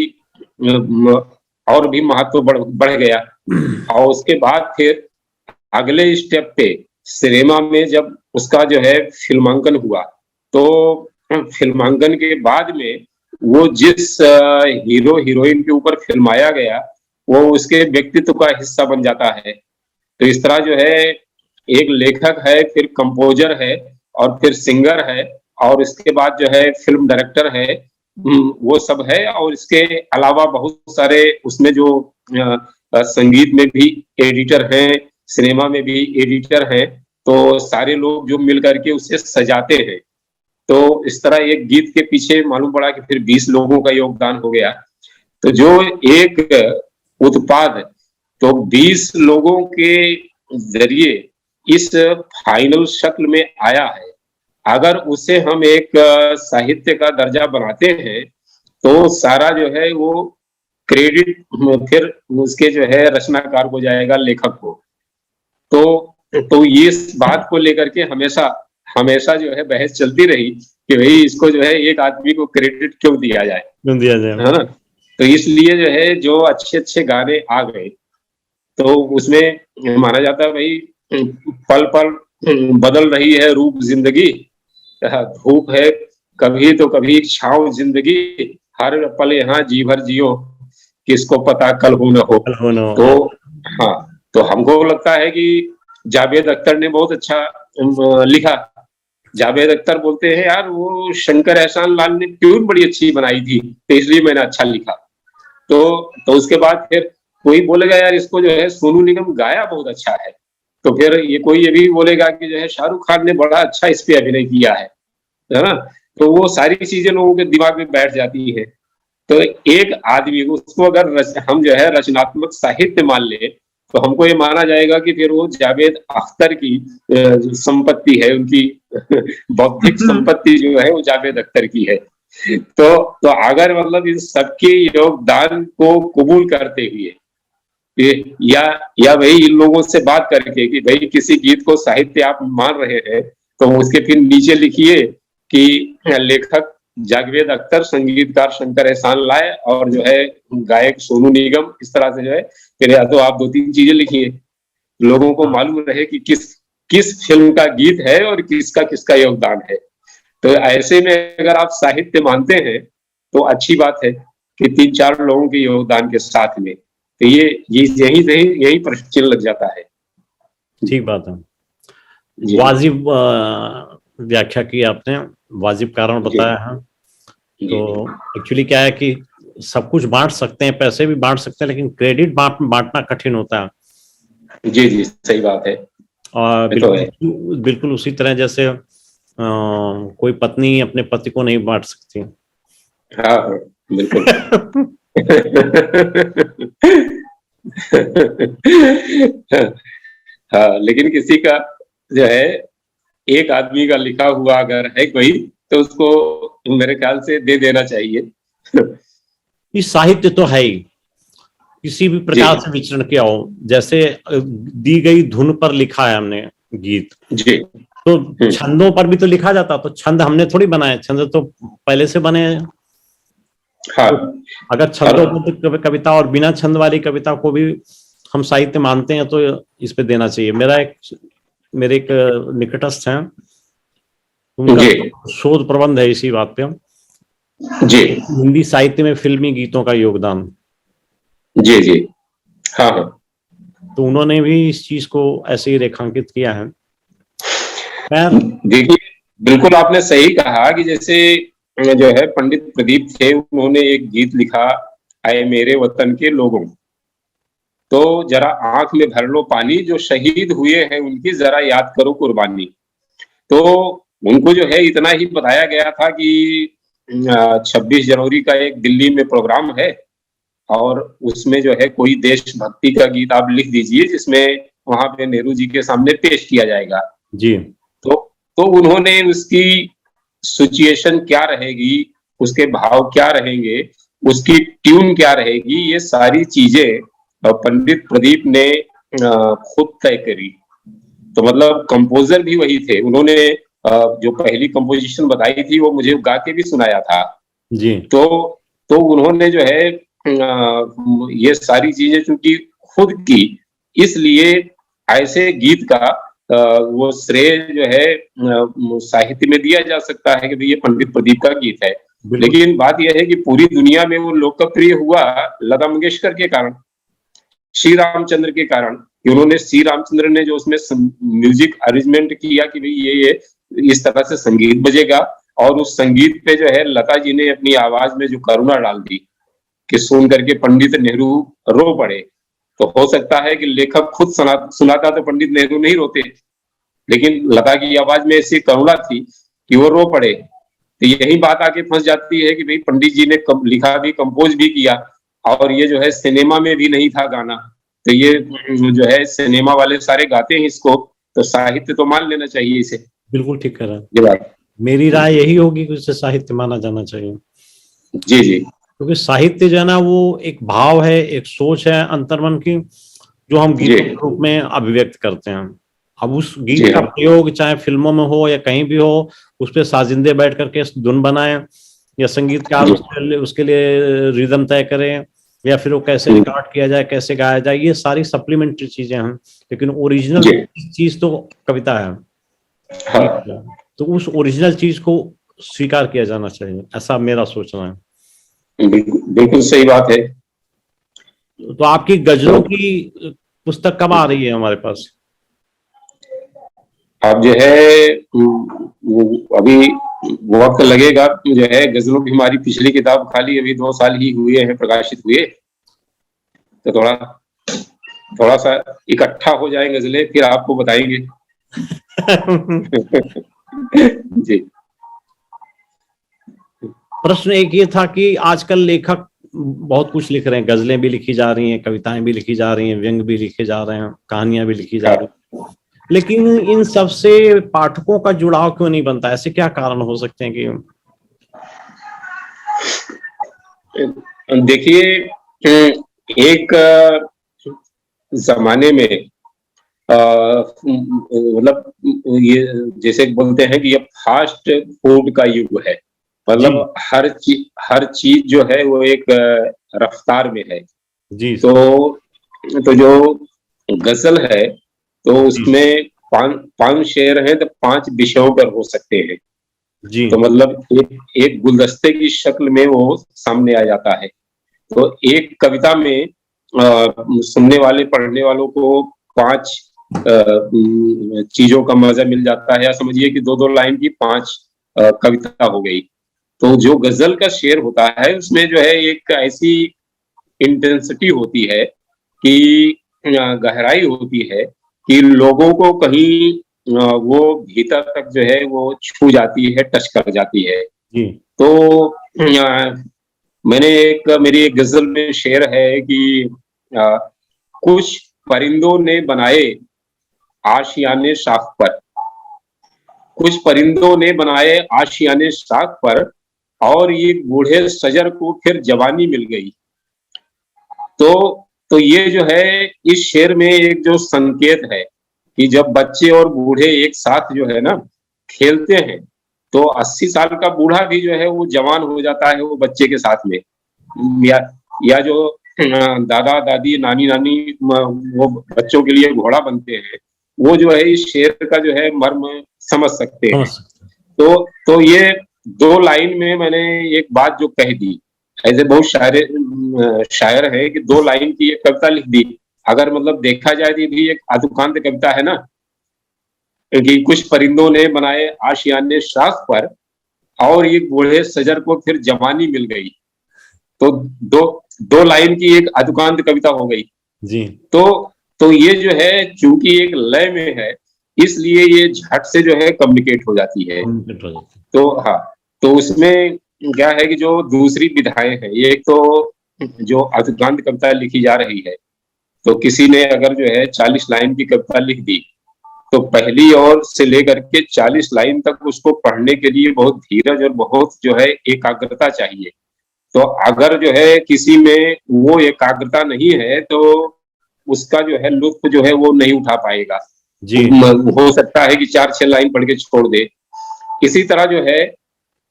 और भी महत्व बढ़ गया। और उसके बाद फिर अगले स्टेप पे सिनेमा में जब उसका जो है फिल्मांकन हुआ, तो फिल्मांकन के बाद में वो जिस हीरो हीरोइन के ऊपर फिल्माया गया वो उसके व्यक्तित्व का हिस्सा बन जाता है। तो इस तरह जो है एक लेखक है, फिर कंपोजर है और फिर सिंगर है, और इसके बाद जो है फिल्म डायरेक्टर है, वो सब है। और इसके अलावा बहुत सारे उसमें जो संगीत में भी एडिटर हैं, सिनेमा में भी एडिटर हैं, तो सारे लोग जो मिल करके उसे सजाते हैं। तो इस तरह एक गीत के पीछे मालूम पड़ा कि फिर 20 लोगों का योगदान हो गया। तो जो एक उत्पाद तो 20 लोगों के जरिए इस फाइनल शक्ल में आया है, अगर उसे हम एक साहित्य का दर्जा बनाते हैं तो सारा जो है वो क्रेडिट फिर उसके जो है रचनाकार को जाएगा, लेखक को। तो ये इस बात को लेकर के हमेशा हमेशा जो है बहस चलती रही कि भाई इसको जो है एक आदमी को क्रेडिट क्यों दिया जाए, है ना। तो इसलिए जो है जो अच्छे अच्छे गाने आ गए तो उसमें माना जाता है भाई पल पल बदल रही है रूप जिंदगी, धूप है कभी तो कभी छाँव जिंदगी, हर पल यहाँ जी भर जियो किसको पता कल हो न हो। तो हाँ, तो हमको लगता है कि जावेद अख्तर ने बहुत अच्छा लिखा। जावेद अख्तर बोलते हैं यार वो शंकर एहसान लाल ने ट्यून बड़ी अच्छी बनाई थी तो इसलिए मैंने अच्छा लिखा। तो उसके बाद फिर कोई बोलेगा यार इसको जो है सोनू निगम गाया बहुत अच्छा है, तो फिर ये भी बोलेगा कि जो है शाहरुख खान ने बड़ा अच्छा इस पे अभिनय किया है ना। तो वो सारी चीजें लोगों के दिमाग में बैठ जाती है। तो एक आदमी उसको अगर हम जो है रचनात्मक साहित्य मान ले तो हमको ये माना जाएगा कि फिर वो जावेद अख्तर की संपत्ति है, उनकी बौद्धिक संपत्ति जो है वो जावेद अख्तर की है। तो अगर मतलब इन सबके योगदान को कबूल करते हुए या भाई इन लोगों से बात करके कि भाई किसी गीत को साहित्य आप मान रहे हैं तो उसके फिर नीचे लिखिए कि लेखक जावेद अख्तर, संगीतकार शंकर एहसान लाए और जो है गायक सोनू निगम, इस तरह से जो है फिर या तो आप 2-3 चीजें लिखिए, लोगों को मालूम रहे कि किस फिल्म का गीत है और किसका योगदान है। तो ऐसे में अगर आप साहित्य मानते हैं तो अच्छी बात है कि 3-4 लोगों के योगदान के साथ में, तो ये यही प्रश्न चिन्ह लग जाता है। ठीक बात है। वाजिब व्याख्या की आपने, वाजिब कारण बताया है। तो एक्चुअली क्या है कि सब कुछ बांट सकते हैं, पैसे भी बांट सकते हैं, लेकिन क्रेडिट बांटना कठिन होता है। जी सही बात है। और बिल्कुल उसी तरह जैसे कोई पत्नी अपने पति को नहीं बांट सकती। हाँ बिल्कुल। हाँ, लेकिन किसी का जो है एक आदमी का लिखा हुआ अगर है कोई तो उसको मेरे ख्याल से दे देना चाहिए। इस साहित्य तो है ही, किसी भी प्रकार से विचरण किया हो, जैसे दी गई धुन पर लिखा है हमने गीत जी, तो छंदों पर भी तो लिखा जाता, तो छंद हमने थोड़ी बनाए, छंद तो पहले से बने हैं। हाँ, तो अगर छंदों कविता और बिना छंद वाली कविता को भी हम साहित्य मानते हैं तो इस पे देना चाहिए। मेरे एक निकटस्थ हैं, उनका शोध प्रबंध है इसी बात पे जी, हिंदी साहित्य में फिल्मी गीतों का योगदान। जी हाँ, तो उन्होंने भी इस चीज को ऐसे ही रेखांकित किया है। देखिए बिल्कुल आपने सही कहा कि जैसे जो है पंडित प्रदीप थे, उन्होंने एक गीत लिखा, आए मेरे वतन के लोगों, तो जरा आंख में भर लो पानी, जो शहीद हुए हैं उनकी जरा याद करो कुर्बानी। तो उनको जो है इतना ही बताया गया था कि 26 जनवरी का एक दिल्ली में प्रोग्राम है और उसमें जो है कोई देशभक्ति का गीत आप लिख दीजिए जिसमें वहां पे नेहरू जी के सामने पेश किया जाएगा जी। तो उन्होंने उसकी सिचुएशन क्या रहेगी, उसके भाव क्या रहेंगे, उसकी ट्यून क्या रहेगी, ये सारी चीजें पंडित प्रदीप ने खुद तय करी। तो मतलब कंपोजर भी वही थे, उन्होंने जो पहली कंपोजिशन बताई थी वो मुझे गा के भी सुनाया था जी। तो उन्होंने जो है ये सारी चीजें चूंकि खुद की, इसलिए ऐसे गीत का वो श्रेय जो है साहित्य में दिया जा सकता है कि ये पंडित प्रदीप का गीत है। लेकिन बात यह है कि पूरी दुनिया में वो लोकप्रिय हुआ लता मंगेशकर के कारण, श्री रामचंद्र के कारण। उन्होंने श्री रामचंद्र ने जो उसमें म्यूजिक अरेंजमेंट किया कि भाई ये इस तरह से संगीत बजेगा और उस संगीत पे जो है लता जी ने अपनी आवाज में जो करुणा डाल दी कि सुन करके पंडित नेहरू रो पड़े। तो हो सकता है कि लेखक खुद सुनाता तो पंडित नेहरू नहीं रोते, लेकिन लता की आवाज में ऐसी करुणा थी कि वो रो पड़े। तो यही बात आके फंस जाती है कि भाई पंडित जी ने लिखा भी, कंपोज भी किया, और ये जो है सिनेमा में भी नहीं था गाना। तो ये जो है सिनेमा वाले सारे गाते हैं इसको, तो साहित्य तो मान लेना चाहिए इसे। बिल्कुल ठीक कर रहे हैं। ये बात मेरी राय यही होगी कि उसे साहित्य माना जाना चाहिए, जी जी क्योंकि साहित्य जो है ना वो एक भाव है, एक सोच है अंतर्मन की, जो हम जी गीतों के रूप में अभिव्यक्त करते हैं। अब उस जी गीत का हाँ प्रयोग चाहे फिल्मों में हो या कहीं भी हो, उस पर साजिंदे बैठ करके धुन बनाए, या संगीतकार जी उसके लिए रिदम तय करें, या फिर वो कैसे रिकॉर्ड किया जाए, कैसे गाया जाए, ये सारी सप्लीमेंट्री चीजें हैं। लेकिन ओरिजिनल जी चीज तो कविता है, हाँ गीत है। तो उस ओरिजिनल चीज को स्वीकार किया जाना चाहिए, ऐसा मेरा सोचना है। बिल्कुल बिल्कुल सही बात है। तो आपकी गजलों की पुस्तक कब आ रही है हमारे पास? अब जो है अभी वक्त लगेगा, जो है गजलों की हमारी पिछली किताब खाली अभी 2 साल ही हुए हैं प्रकाशित हुए, तो थोड़ा थोड़ा सा इकट्ठा हो जाए गजलें, फिर आपको बताएंगे। जी प्रश्न एक ये था कि आजकल लेखक बहुत कुछ लिख रहे हैं, गजलें भी लिखी जा रही हैं, कविताएं भी लिखी जा रही हैं, व्यंग भी लिखे जा रहे हैं, कहानियां भी लिखी जा हाँ रही हैं, लेकिन इन सब से पाठकों का जुड़ाव क्यों नहीं बनता? ऐसे क्या कारण हो सकते हैं कि देखिए, एक जमाने में मतलब ये जैसे बोलते हैं कि ये फास्ट फूड का युग है। जी मतलब हर चीज जो है वो एक रफ्तार में है। जी तो जो गजल है तो जी उसमें पांच शेर हैं, तो 5 विषयों पर हो सकते हैं। जी तो मतलब एक गुलदस्ते की शक्ल में वो सामने आ जाता है। तो एक कविता में सुनने वाले पढ़ने वालों को 5 चीजों का मजा मिल जाता है, या समझिए कि 2-2 लाइन की 5 कविता हो गई। तो जो गजल का शेर होता है उसमें जो है एक ऐसी इंटेंसिटी होती है कि गहराई होती है कि लोगों को कहीं वो भीतर तक जो है वो छू जाती है, टच कर जाती है। जी तो मेरी एक गजल में शेर है कि अ, कुछ परिंदों ने बनाए आशियाने शाख पर, कुछ परिंदों ने बनाए आशियाने शाख पर, और ये बूढ़े सजर को फिर जवानी मिल गई। तो ये जो है इस शेर में एक जो संकेत है कि जब बच्चे और बूढ़े एक साथ जो है ना खेलते हैं, तो 80 साल का बूढ़ा भी जो है वो जवान हो जाता है वो बच्चे के साथ में। या जो दादा दादी नानी नानी वो बच्चों के लिए घोड़ा बनते हैं, वो जो है इस शेर का जो है मर्म समझ सकते समझ हैं। सकते तो ये 2 लाइन में मैंने एक बात जो कह दी। ऐसे बहुत शायर है कि 2 लाइन की एक कविता लिख दी। अगर मतलब देखा जाए तो भी एक आदुकांत कविता है ना, कि कुछ परिंदों ने बनाए आशियाने शाख पर, और एक बूढ़े सजर को फिर जवानी मिल गई। तो दो 2 लाइन की एक आदुकांत कविता हो गई। जी तो ये जो है चूंकि एक लय में है, इसलिए ये झट से जो है कम्युनिकेट हो जाती है। कम्युनिकेट हो जाते तो हाँ, तो उसमें क्या है कि जो दूसरी विधाएं हैं, ये एक तो जो अर्थगांत कविता लिखी जा रही है, तो किसी ने अगर जो है 40 लाइन की कविता लिख दी, तो पहली ओर से लेकर के 40 लाइन तक उसको पढ़ने के लिए बहुत धीरज और बहुत जो है एकाग्रता चाहिए। तो अगर जो है किसी में वो एकाग्रता नहीं है, तो उसका जो है लुत्फ जो है वो नहीं उठा पाएगा। जी हो सकता है कि 4-6 लाइन पढ़ के छोड़ दे। इसी तरह जो है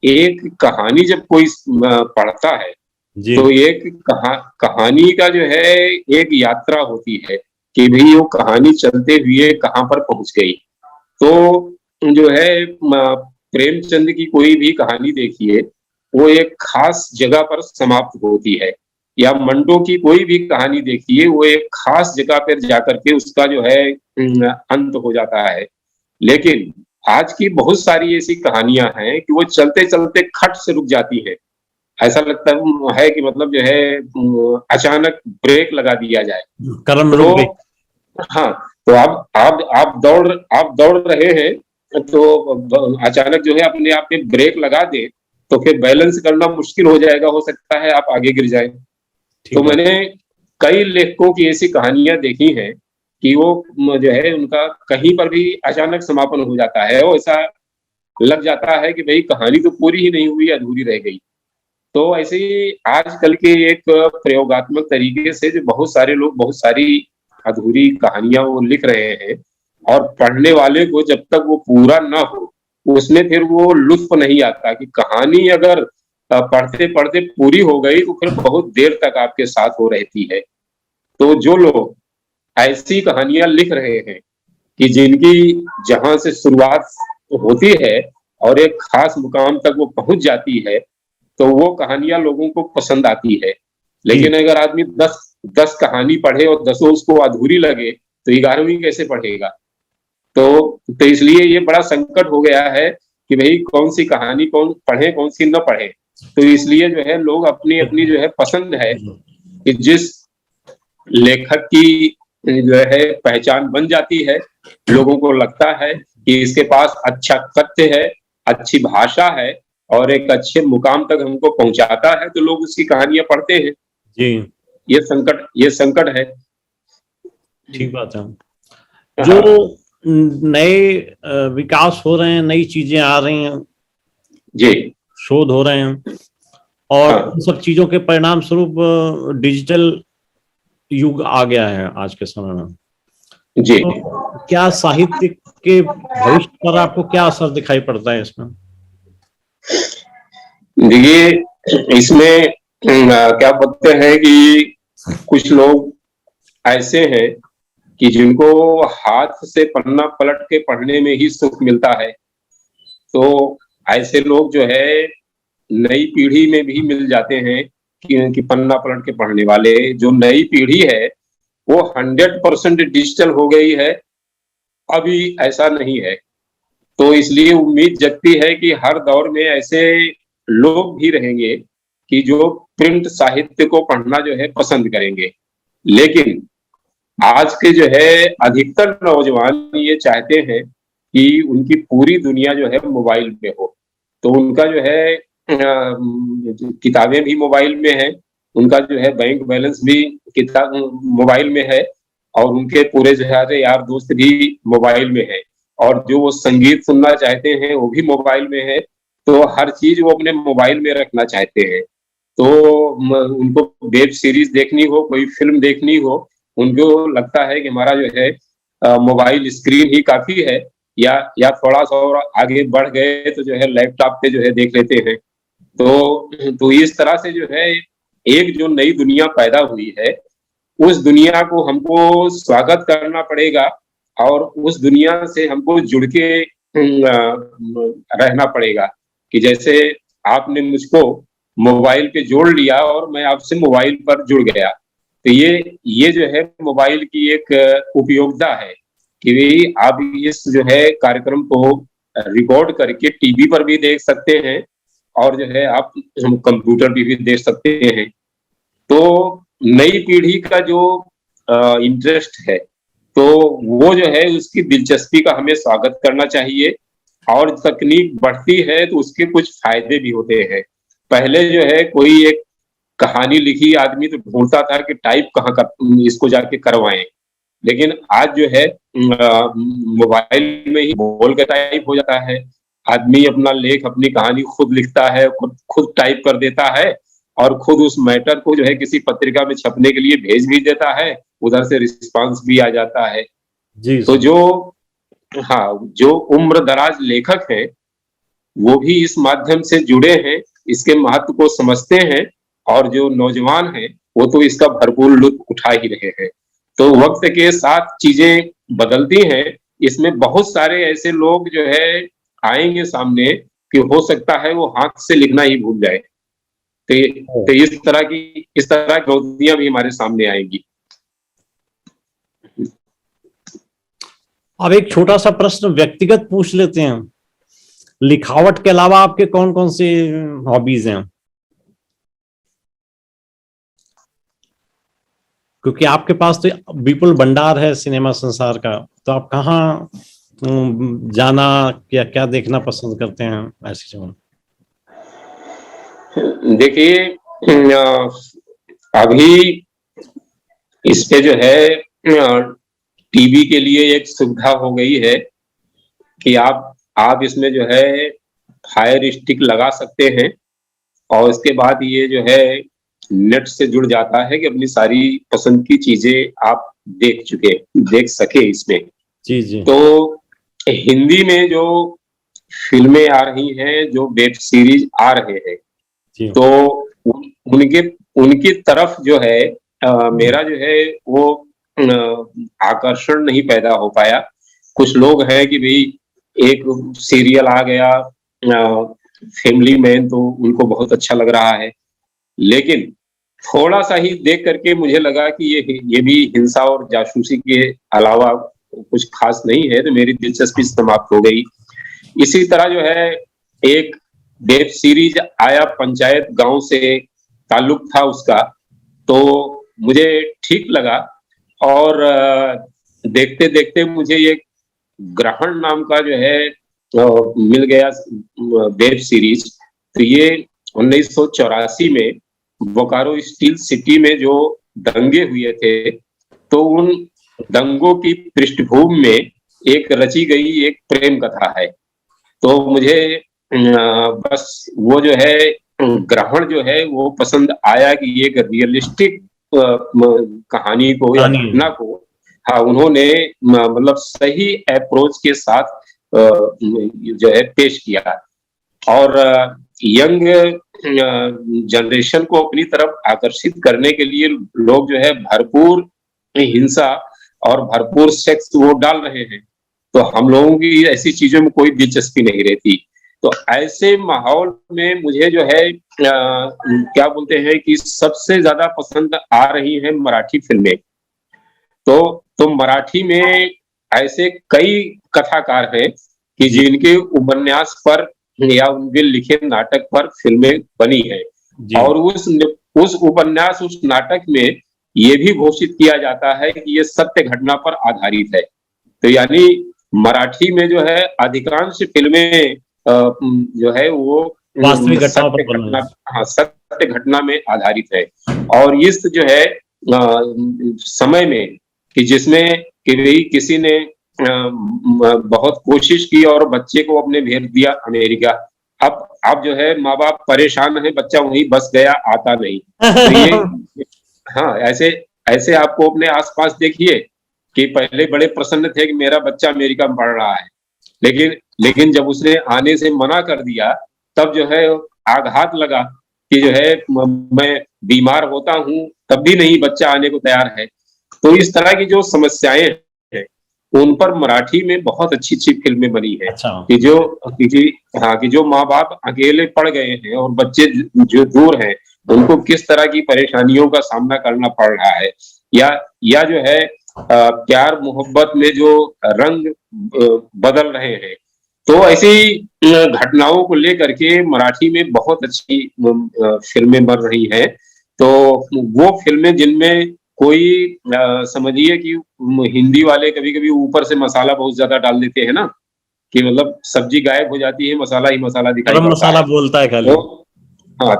एक कहानी जब कोई पढ़ता है, जी तो एक कहानी का जो है एक यात्रा होती है कि भाई वो कहानी चलते हुए कहाँ पर पहुंच गई। तो जो है प्रेमचंद की कोई भी कहानी देखिए, वो एक खास जगह पर समाप्त होती है, या मंटो की कोई भी कहानी देखिए, वो एक खास जगह पर जाकर के उसका जो है अंत हो जाता है। लेकिन आज की बहुत सारी ऐसी कहानियां हैं कि वो चलते चलते खट से रुक जाती है। ऐसा लगता है कि मतलब जो है अचानक ब्रेक लगा दिया जाए। कलम रुक गई। तो हाँ, तो आप दौड़ रहे हैं तो अचानक जो है अपने आप में ब्रेक लगा दे तो फिर बैलेंस करना मुश्किल हो जाएगा, हो सकता है आप आगे गिर जाए। तो ठीक बात। मैंने कई लेखकों की ऐसी कहानियां देखी हैं कि वो जो है उनका कहीं पर भी अचानक समापन हो जाता है और ऐसा लग जाता है कि भाई कहानी तो पूरी ही नहीं हुई, अधूरी रह गई। तो ऐसे ही आजकल के एक प्रयोगात्मक तरीके से जो बहुत सारे लोग बहुत सारी अधूरी कहानियां वो लिख रहे हैं और पढ़ने वाले को जब तक वो पूरा ना हो उसमें फिर वो लुत्फ नहीं आता कि कहानी अगर पढ़ते पढ़ते पूरी हो गई तो फिर बहुत देर तक आपके साथ वो रहती है। तो जो लोग ऐसी कहानियां लिख रहे हैं कि जिनकी जहां से शुरुआत होती है और एक खास मुकाम तक वो पहुंच जाती है तो वो कहानियां लोगों को पसंद आती है। जी। लेकिन अगर आदमी 10 कहानी पढ़े और 10 उसको अधूरी लगे तो 11वीं कैसे पढ़ेगा। तो इसलिए ये बड़ा संकट हो गया है कि भाई कौन सी कहानी कौन पढ़े कौन सी न पढ़े। तो इसलिए जो है लोग अपनी अपनी जो है पसंद है कि जिस लेखक की जो है पहचान बन जाती है, लोगों को लगता है कि इसके पास अच्छा तथ्य है, अच्छी भाषा है और एक अच्छे मुकाम तक हमको पहुंचाता है तो लोग उसकी कहानियां पढ़ते हैं। जी। ये संकट है। ठीक बात है। जो हाँ नए विकास हो रहे हैं, नई चीजें आ रही हैं, जी। शोध हो रहे हैं और हाँ इन सब चीजों के परिणाम स्वरूप डिजिटल युग आ गया है आज के समय में। जी। तो क्या साहित्य के भविष्य पर आपको क्या असर दिखाई पड़ता है इसमें? देखिए इसमें क्या बोलते हैं कि कुछ लोग ऐसे हैं कि जिनको हाथ से पन्ना पलट के पढ़ने में ही सुख मिलता है। तो ऐसे लोग जो है नई पीढ़ी में भी मिल जाते हैं कि पन्ना पलट के पढ़ने वाले। जो नई पीढ़ी है वो 100% डिजिटल हो गई है, अभी ऐसा नहीं है। तो इसलिए उम्मीद जगती है कि हर दौर में ऐसे लोग भी रहेंगे कि जो प्रिंट साहित्य को पढ़ना जो है पसंद करेंगे। लेकिन आज के जो है अधिकतर नौजवान ये चाहते हैं कि उनकी पूरी दुनिया जो है मोबाइल पे हो। तो उनका जो है किताबें भी मोबाइल में है, उनका जो है बैंक बैलेंस भी किताब मोबाइल में है और उनके पूरे जो है यार दोस्त भी मोबाइल में है और जो वो संगीत सुनना चाहते हैं वो भी मोबाइल में है। तो हर चीज वो अपने मोबाइल में रखना चाहते हैं। तो उनको वेब सीरीज देखनी हो, कोई फिल्म देखनी हो, उनको लगता है कि हमारा जो है मोबाइल स्क्रीन ही काफी है या थोड़ा सा और आगे बढ़ गए तो जो है लैपटॉप पे जो है देख लेते हैं। तो इस तरह से जो है एक जो नई दुनिया पैदा हुई है उस दुनिया को हमको स्वागत करना पड़ेगा और उस दुनिया से हमको जुड़ के रहना पड़ेगा। कि जैसे आपने मुझको मोबाइल पे जोड़ लिया और मैं आपसे मोबाइल पर जुड़ गया। तो ये जो है मोबाइल की एक उपयोगिता है कि भाई आप इस जो है कार्यक्रम को रिकॉर्ड करके टीवी पर भी देख सकते हैं और जो है आप कंप्यूटर पे भी देख सकते हैं। तो नई पीढ़ी का जो इंटरेस्ट है तो वो जो है उसकी दिलचस्पी का हमें स्वागत करना चाहिए। और तकनीक बढ़ती है तो उसके कुछ फायदे भी होते हैं। पहले जो है कोई एक कहानी लिखी आदमी तो ढूंढता था कि टाइप कहाँ कर इसको जाके करवाएं। लेकिन आज जो है मोबाइल में ही बोल के टाइप हो जाता है। आदमी अपना लेख अपनी कहानी खुद लिखता है, खुद टाइप कर देता है और खुद उस मैटर को जो है किसी पत्रिका में छपने के लिए भेज भी देता है, उधर से रिस्पांस भी आ जाता है। जी तो सर। जो हाँ, जो उम्र दराज लेखक हैं वो भी इस माध्यम से जुड़े हैं, इसके महत्व को समझते हैं और जो नौजवान हैं वो तो इसका भरपूर लुत्फ उठा ही रहे हैं। तो वक्त के साथ चीजें बदलती हैं, इसमें बहुत सारे ऐसे लोग जो है आएंगे सामने कि हो सकता है वो हाथ से लिखना ही भूल जाए। तो इस तरह की चुनौतियां भी हमारे सामने आएंगी। अब एक छोटा सा प्रश्न व्यक्तिगत पूछ लेते हैं, लिखावट के अलावा आपके कौन कौन से हॉबीज हैं? क्योंकि आपके पास तो विपुल भंडार है सिनेमा संसार का, तो आप कहाँ जाना या क्या देखना पसंद करते हैं ऐसी जगह? देखिए, अभी इस पे जो है टीवी के लिए एक सुविधा हो गई है कि आप इसमें जो है फायर स्टिक लगा सकते हैं, और उसके बाद ये जो है नेट से जुड़ जाता है कि अपनी सारी पसंद की चीजें आप देख सके इसमें। जी जी तो हिंदी में जो फिल्में आ रही हैं, जो वेब सीरीज आ रहे हैं, जी। तो उनके उनकी तरफ जो है मेरा जो है वो आकर्षण नहीं पैदा हो पाया। कुछ लोग हैं कि भाई एक सीरियल आ गया फैमिली मैन, तो उनको बहुत अच्छा लग रहा है, लेकिन थोड़ा सा ही देख करके मुझे लगा कि ये भी हिंसा और जासूसी के अलावा कुछ खास नहीं है, तो मेरी दिलचस्पी समाप्त हो गई। इसी तरह जो है एक वेब सीरीज आया पंचायत गांव से, ताल्लुक था उसका, तो मुझे ठीक लगा। और देखते देखते मुझे ये ग्रहण नाम का जो है मिल गया वेब सीरीज। तो ये 1984 में बोकारो स्टील सिटी में जो दंगे हुए थे, तो उन दंगों की पृष्ठभूमि में एक रची गई एक प्रेम कथा है। तो मुझे बस वो जो है ग्रहण जो है वो पसंद आया कि एक रियलिस्टिक कहानी को या कहानी। घटना को, हाँ, उन्होंने मतलब सही अप्रोच के साथ जो है पेश किया, और यंग जनरेशन को अपनी तरफ आकर्षित करने के लिए लोग जो है भरपूर हिंसा और भरपूर सेक्स वो डाल रहे हैं। तो हम लोगों की ऐसी चीजों में कोई दिलचस्पी नहीं रहती। तो ऐसे माहौल में मुझे जो है क्या बोलते हैं कि सबसे ज्यादा पसंद आ रही है मराठी फिल्में। तो मराठी में ऐसे कई कथाकार हैं कि जी जिनके उपन्यास पर या उनके लिखे नाटक पर फिल्में बनी है, जी। और उस उपन्यास उस नाटक में ये भी घोषित किया जाता है कि ये सत्य घटना पर आधारित है। तो यानी मराठी में जो है अधिकांश फिल्में जो है वो वास्तविक घटनाओं सत्य पर बना घटना, है। हाँ, सत्य घटना में आधारित है। और इस जो है समय में कि जिसमें कि भाई किसी ने बहुत कोशिश की और बच्चे को अपने भेज दिया अमेरिका। अब जो है माँ बाप परेशान है, बच्चा वहीं बस गया, आता नहीं। तो ये, हाँ, ऐसे ऐसे आपको अपने आसपास देखिए कि पहले बड़े प्रसन्न थे कि मेरा बच्चा अमेरिका में पढ़ रहा है, लेकिन लेकिन जब उसने आने से मना कर दिया, तब जो है आघात लगा कि जो है मैं बीमार होता हूँ तब भी नहीं बच्चा आने को तैयार है। तो इस तरह की जो समस्याएं हैं, उन पर मराठी में बहुत अच्छी अच्छी फिल्में बनी है अच्छा। कि हाँ, कि जो माँ बाप अकेले पड़ गए हैं और बच्चे जो दूर हैं, उनको किस तरह की परेशानियों का सामना करना पड़ रहा है, या जो है प्यार मोहब्बत में जो रंग बदल रहे हैं। तो ऐसी घटनाओं को लेकर के मराठी में बहुत अच्छी फिल्में बन रही हैं। तो वो फिल्में जिनमें कोई समझिए कि हिंदी वाले कभी कभी ऊपर से मसाला बहुत ज्यादा डाल देते हैं ना, कि मतलब सब्जी गायब हो जाती है, मसाला ही मसाला दिखाई गरम पड़ता मसाला है। बोलता है तो खाली। हाँ,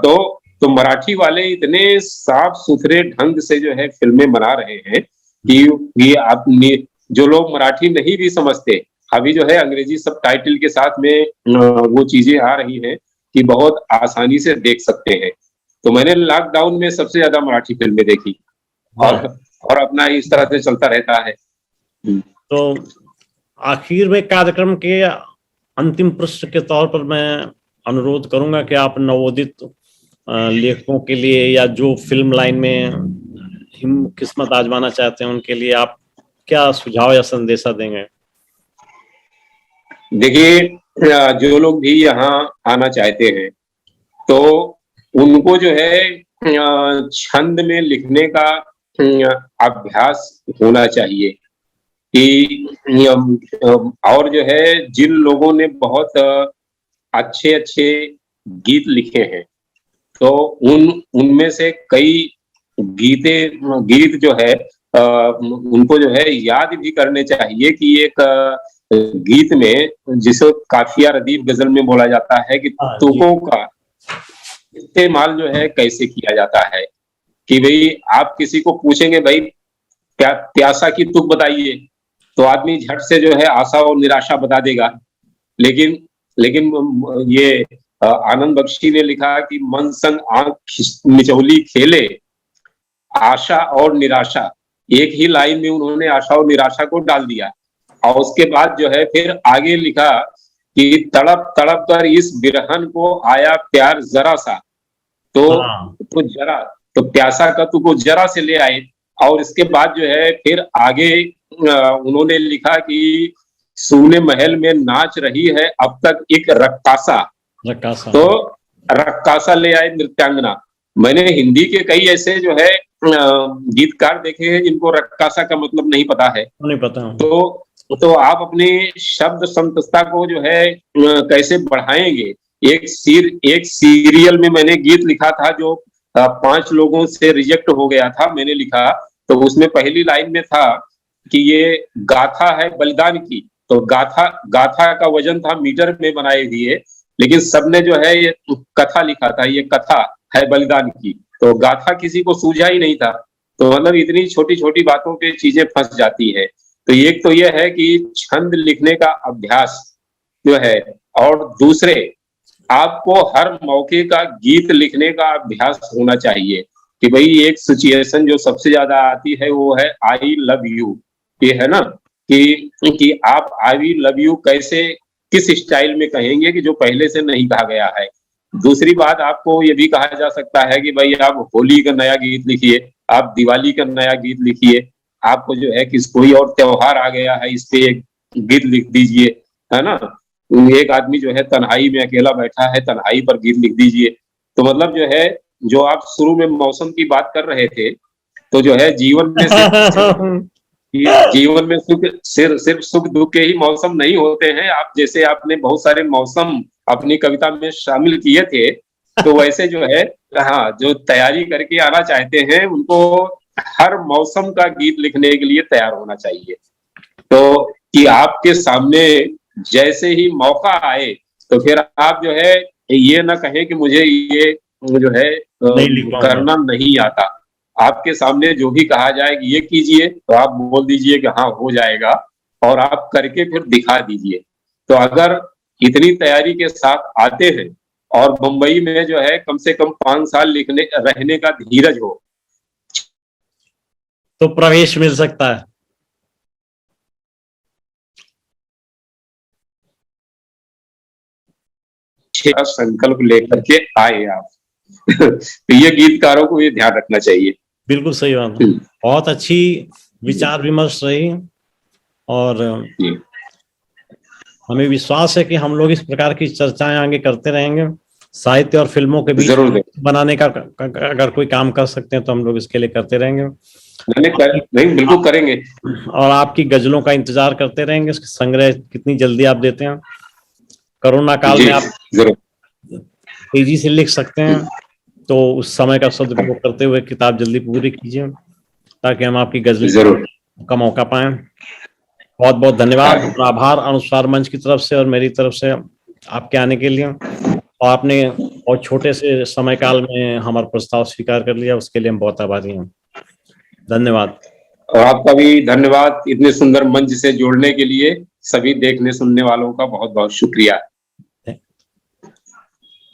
तो मराठी वाले इतने साफ सुथरे ढंग से जो है फिल्में बना रहे हैं कि जो लोग मराठी नहीं भी समझते, अभी जो है अंग्रेजी सब टाइटल के साथ में वो चीजें आ रही हैं कि बहुत आसानी से देख सकते हैं। तो मैंने लॉकडाउन में सबसे ज्यादा मराठी फिल्में देखी, वाह। और अपना इस तरह से चलता रहता है। तो आखिर में कार्यक्रम के अंतिम प्रश्न के तौर पर मैं अनुरोध करूंगा कि आप नवोदित लेखकों के लिए या जो फिल्म लाइन में किस्मत आजमाना चाहते हैं उनके लिए आप क्या सुझाव या संदेशा देंगे? देखिए, जो लोग भी यहाँ आना चाहते हैं, तो उनको जो है छंद में लिखने का अभ्यास होना चाहिए। और जो है जिन लोगों ने बहुत अच्छे अच्छे गीत लिखे हैं, तो उनमें से कई गीत जो है उनको जो है याद भी करने चाहिए कि एक गीत में जिसे काफिया रदीफ गजल में बोला जाता है कि हाँ जी। तुकों का इस्तेमाल जो है कैसे किया जाता है, कि भाई आप किसी को पूछेंगे भाई प्यासा की तुक बताइए, तो आदमी झट से जो है आशा और निराशा बता देगा। लेकिन लेकिन ये आनंद बख्शी ने लिखा कि मन संग आंख मिचौली खेले, आशा और निराशा, एक ही लाइन में उन्होंने आशा और निराशा को डाल दिया। और उसके बाद जो है फिर आगे लिखा कि तड़प तड़प कर इस बिरहन को आया प्यार जरा सा, तो जरा, तो प्यासा का तुको जरा से ले आए। और इसके बाद जो है फिर आगे उन्होंने लिखा कि सूने महल में नाच रही है अब तक एक रक्कासा, तो रक्कासा ले आए नृत्यांगना। मैंने हिंदी के कई ऐसे जो है गीतकार देखे हैं जिनको रक्कासा का मतलब नहीं पता है। नहीं पता। तो आप अपने शब्द संपदा को जो है कैसे बढ़ाएंगे। एक सीरियल में मैंने गीत लिखा था जो 5 लोगों से रिजेक्ट हो गया था, मैंने लिखा, तो उसमें पहली लाइन में था कि ये गाथा है बलिदान की, तो गाथा का वजन था मीटर में बनाए हुए, लेकिन सबने जो है ये कथा लिखा था, ये कथा है बलिदान की, तो गाथा किसी को सूझा ही नहीं था। तो मतलब इतनी छोटी छोटी बातों पे चीजें फंस जाती है। तो एक तो ये है कि छंद लिखने का अभ्यास जो है, और दूसरे आपको हर मौके का गीत लिखने का अभ्यास होना चाहिए कि भाई एक सिचुएशन जो सबसे ज्यादा आती है वो है आई लव यू, ये है ना, कि आप आई लव यू कैसे किस स्टाइल में कहेंगे कि जो पहले से नहीं कहा गया है। दूसरी बात, आपको ये भी कहा जा सकता है कि भाई आप होली का नया गीत लिखिए, आप दिवाली का नया गीत लिखिए, आपको जो है कि कोई और त्योहार आ गया है इस पे एक गीत लिख दीजिए, है ना। एक आदमी जो है तन्हाई में अकेला बैठा है, तन्हाई पर गीत लिख दीजिए। तो मतलब जो है, जो आप शुरू में मौसम की बात कर रहे थे, तो जो है जीवन में सिर्फ सुख दुख के ही मौसम नहीं होते हैं। आप जैसे आपने बहुत सारे मौसम अपनी कविता में शामिल किए थे, तो वैसे जो है, हाँ, जो तैयारी करके आना चाहते हैं उनको हर मौसम का गीत लिखने के लिए तैयार होना चाहिए। तो कि आपके सामने जैसे ही मौका आए तो फिर आप जो है ये ना कहें कि मुझे ये जो है करना नहीं आता। आपके सामने जो भी कहा जाए कि ये कीजिए, तो आप बोल दीजिए कि हाँ हो जाएगा, और आप करके फिर दिखा दीजिए। तो अगर इतनी तैयारी के साथ आते हैं और मुंबई में जो है कम से कम 5 साल रहने का धीरज हो, तो प्रवेश मिल सकता है। संकल्प लेकर के आए आप। तो ये गीतकारों को ये ध्यान रखना चाहिए। बिल्कुल सही बात है। बहुत अच्छी विचार विमर्श रही, और हमें विश्वास है कि हम लोग इस प्रकार की चर्चाएं आगे करते रहेंगे। साहित्य और फिल्मों के बीच बनाने का अगर कोई काम कर सकते हैं तो हम लोग इसके लिए करते रहेंगे। नहीं, बिल्कुल करेंगे। और आपकी गजलों का इंतजार करते रहेंगे। इसके संग्रह कितनी जल्दी आप देते हैं। कोरोना काल में आप तेजी से लिख सकते हैं, तो उस समय का सदुपयोग करते हुए किताब जल्दी पूरी कीजिए, ताकि हम आपकी गजल का मौका पाएं। बहुत बहुत धन्यवाद और आभार अनुस्वार मंच की तरफ से और मेरी तरफ से आपके आने के लिए, और आपने बहुत छोटे से समय काल में हमारा प्रस्ताव स्वीकार कर लिया, उसके लिए हम बहुत आभारी हैं। धन्यवाद। और आपका भी धन्यवाद इतने सुंदर मंच से जोड़ने के लिए। सभी देखने सुनने वालों का बहुत बहुत शुक्रिया।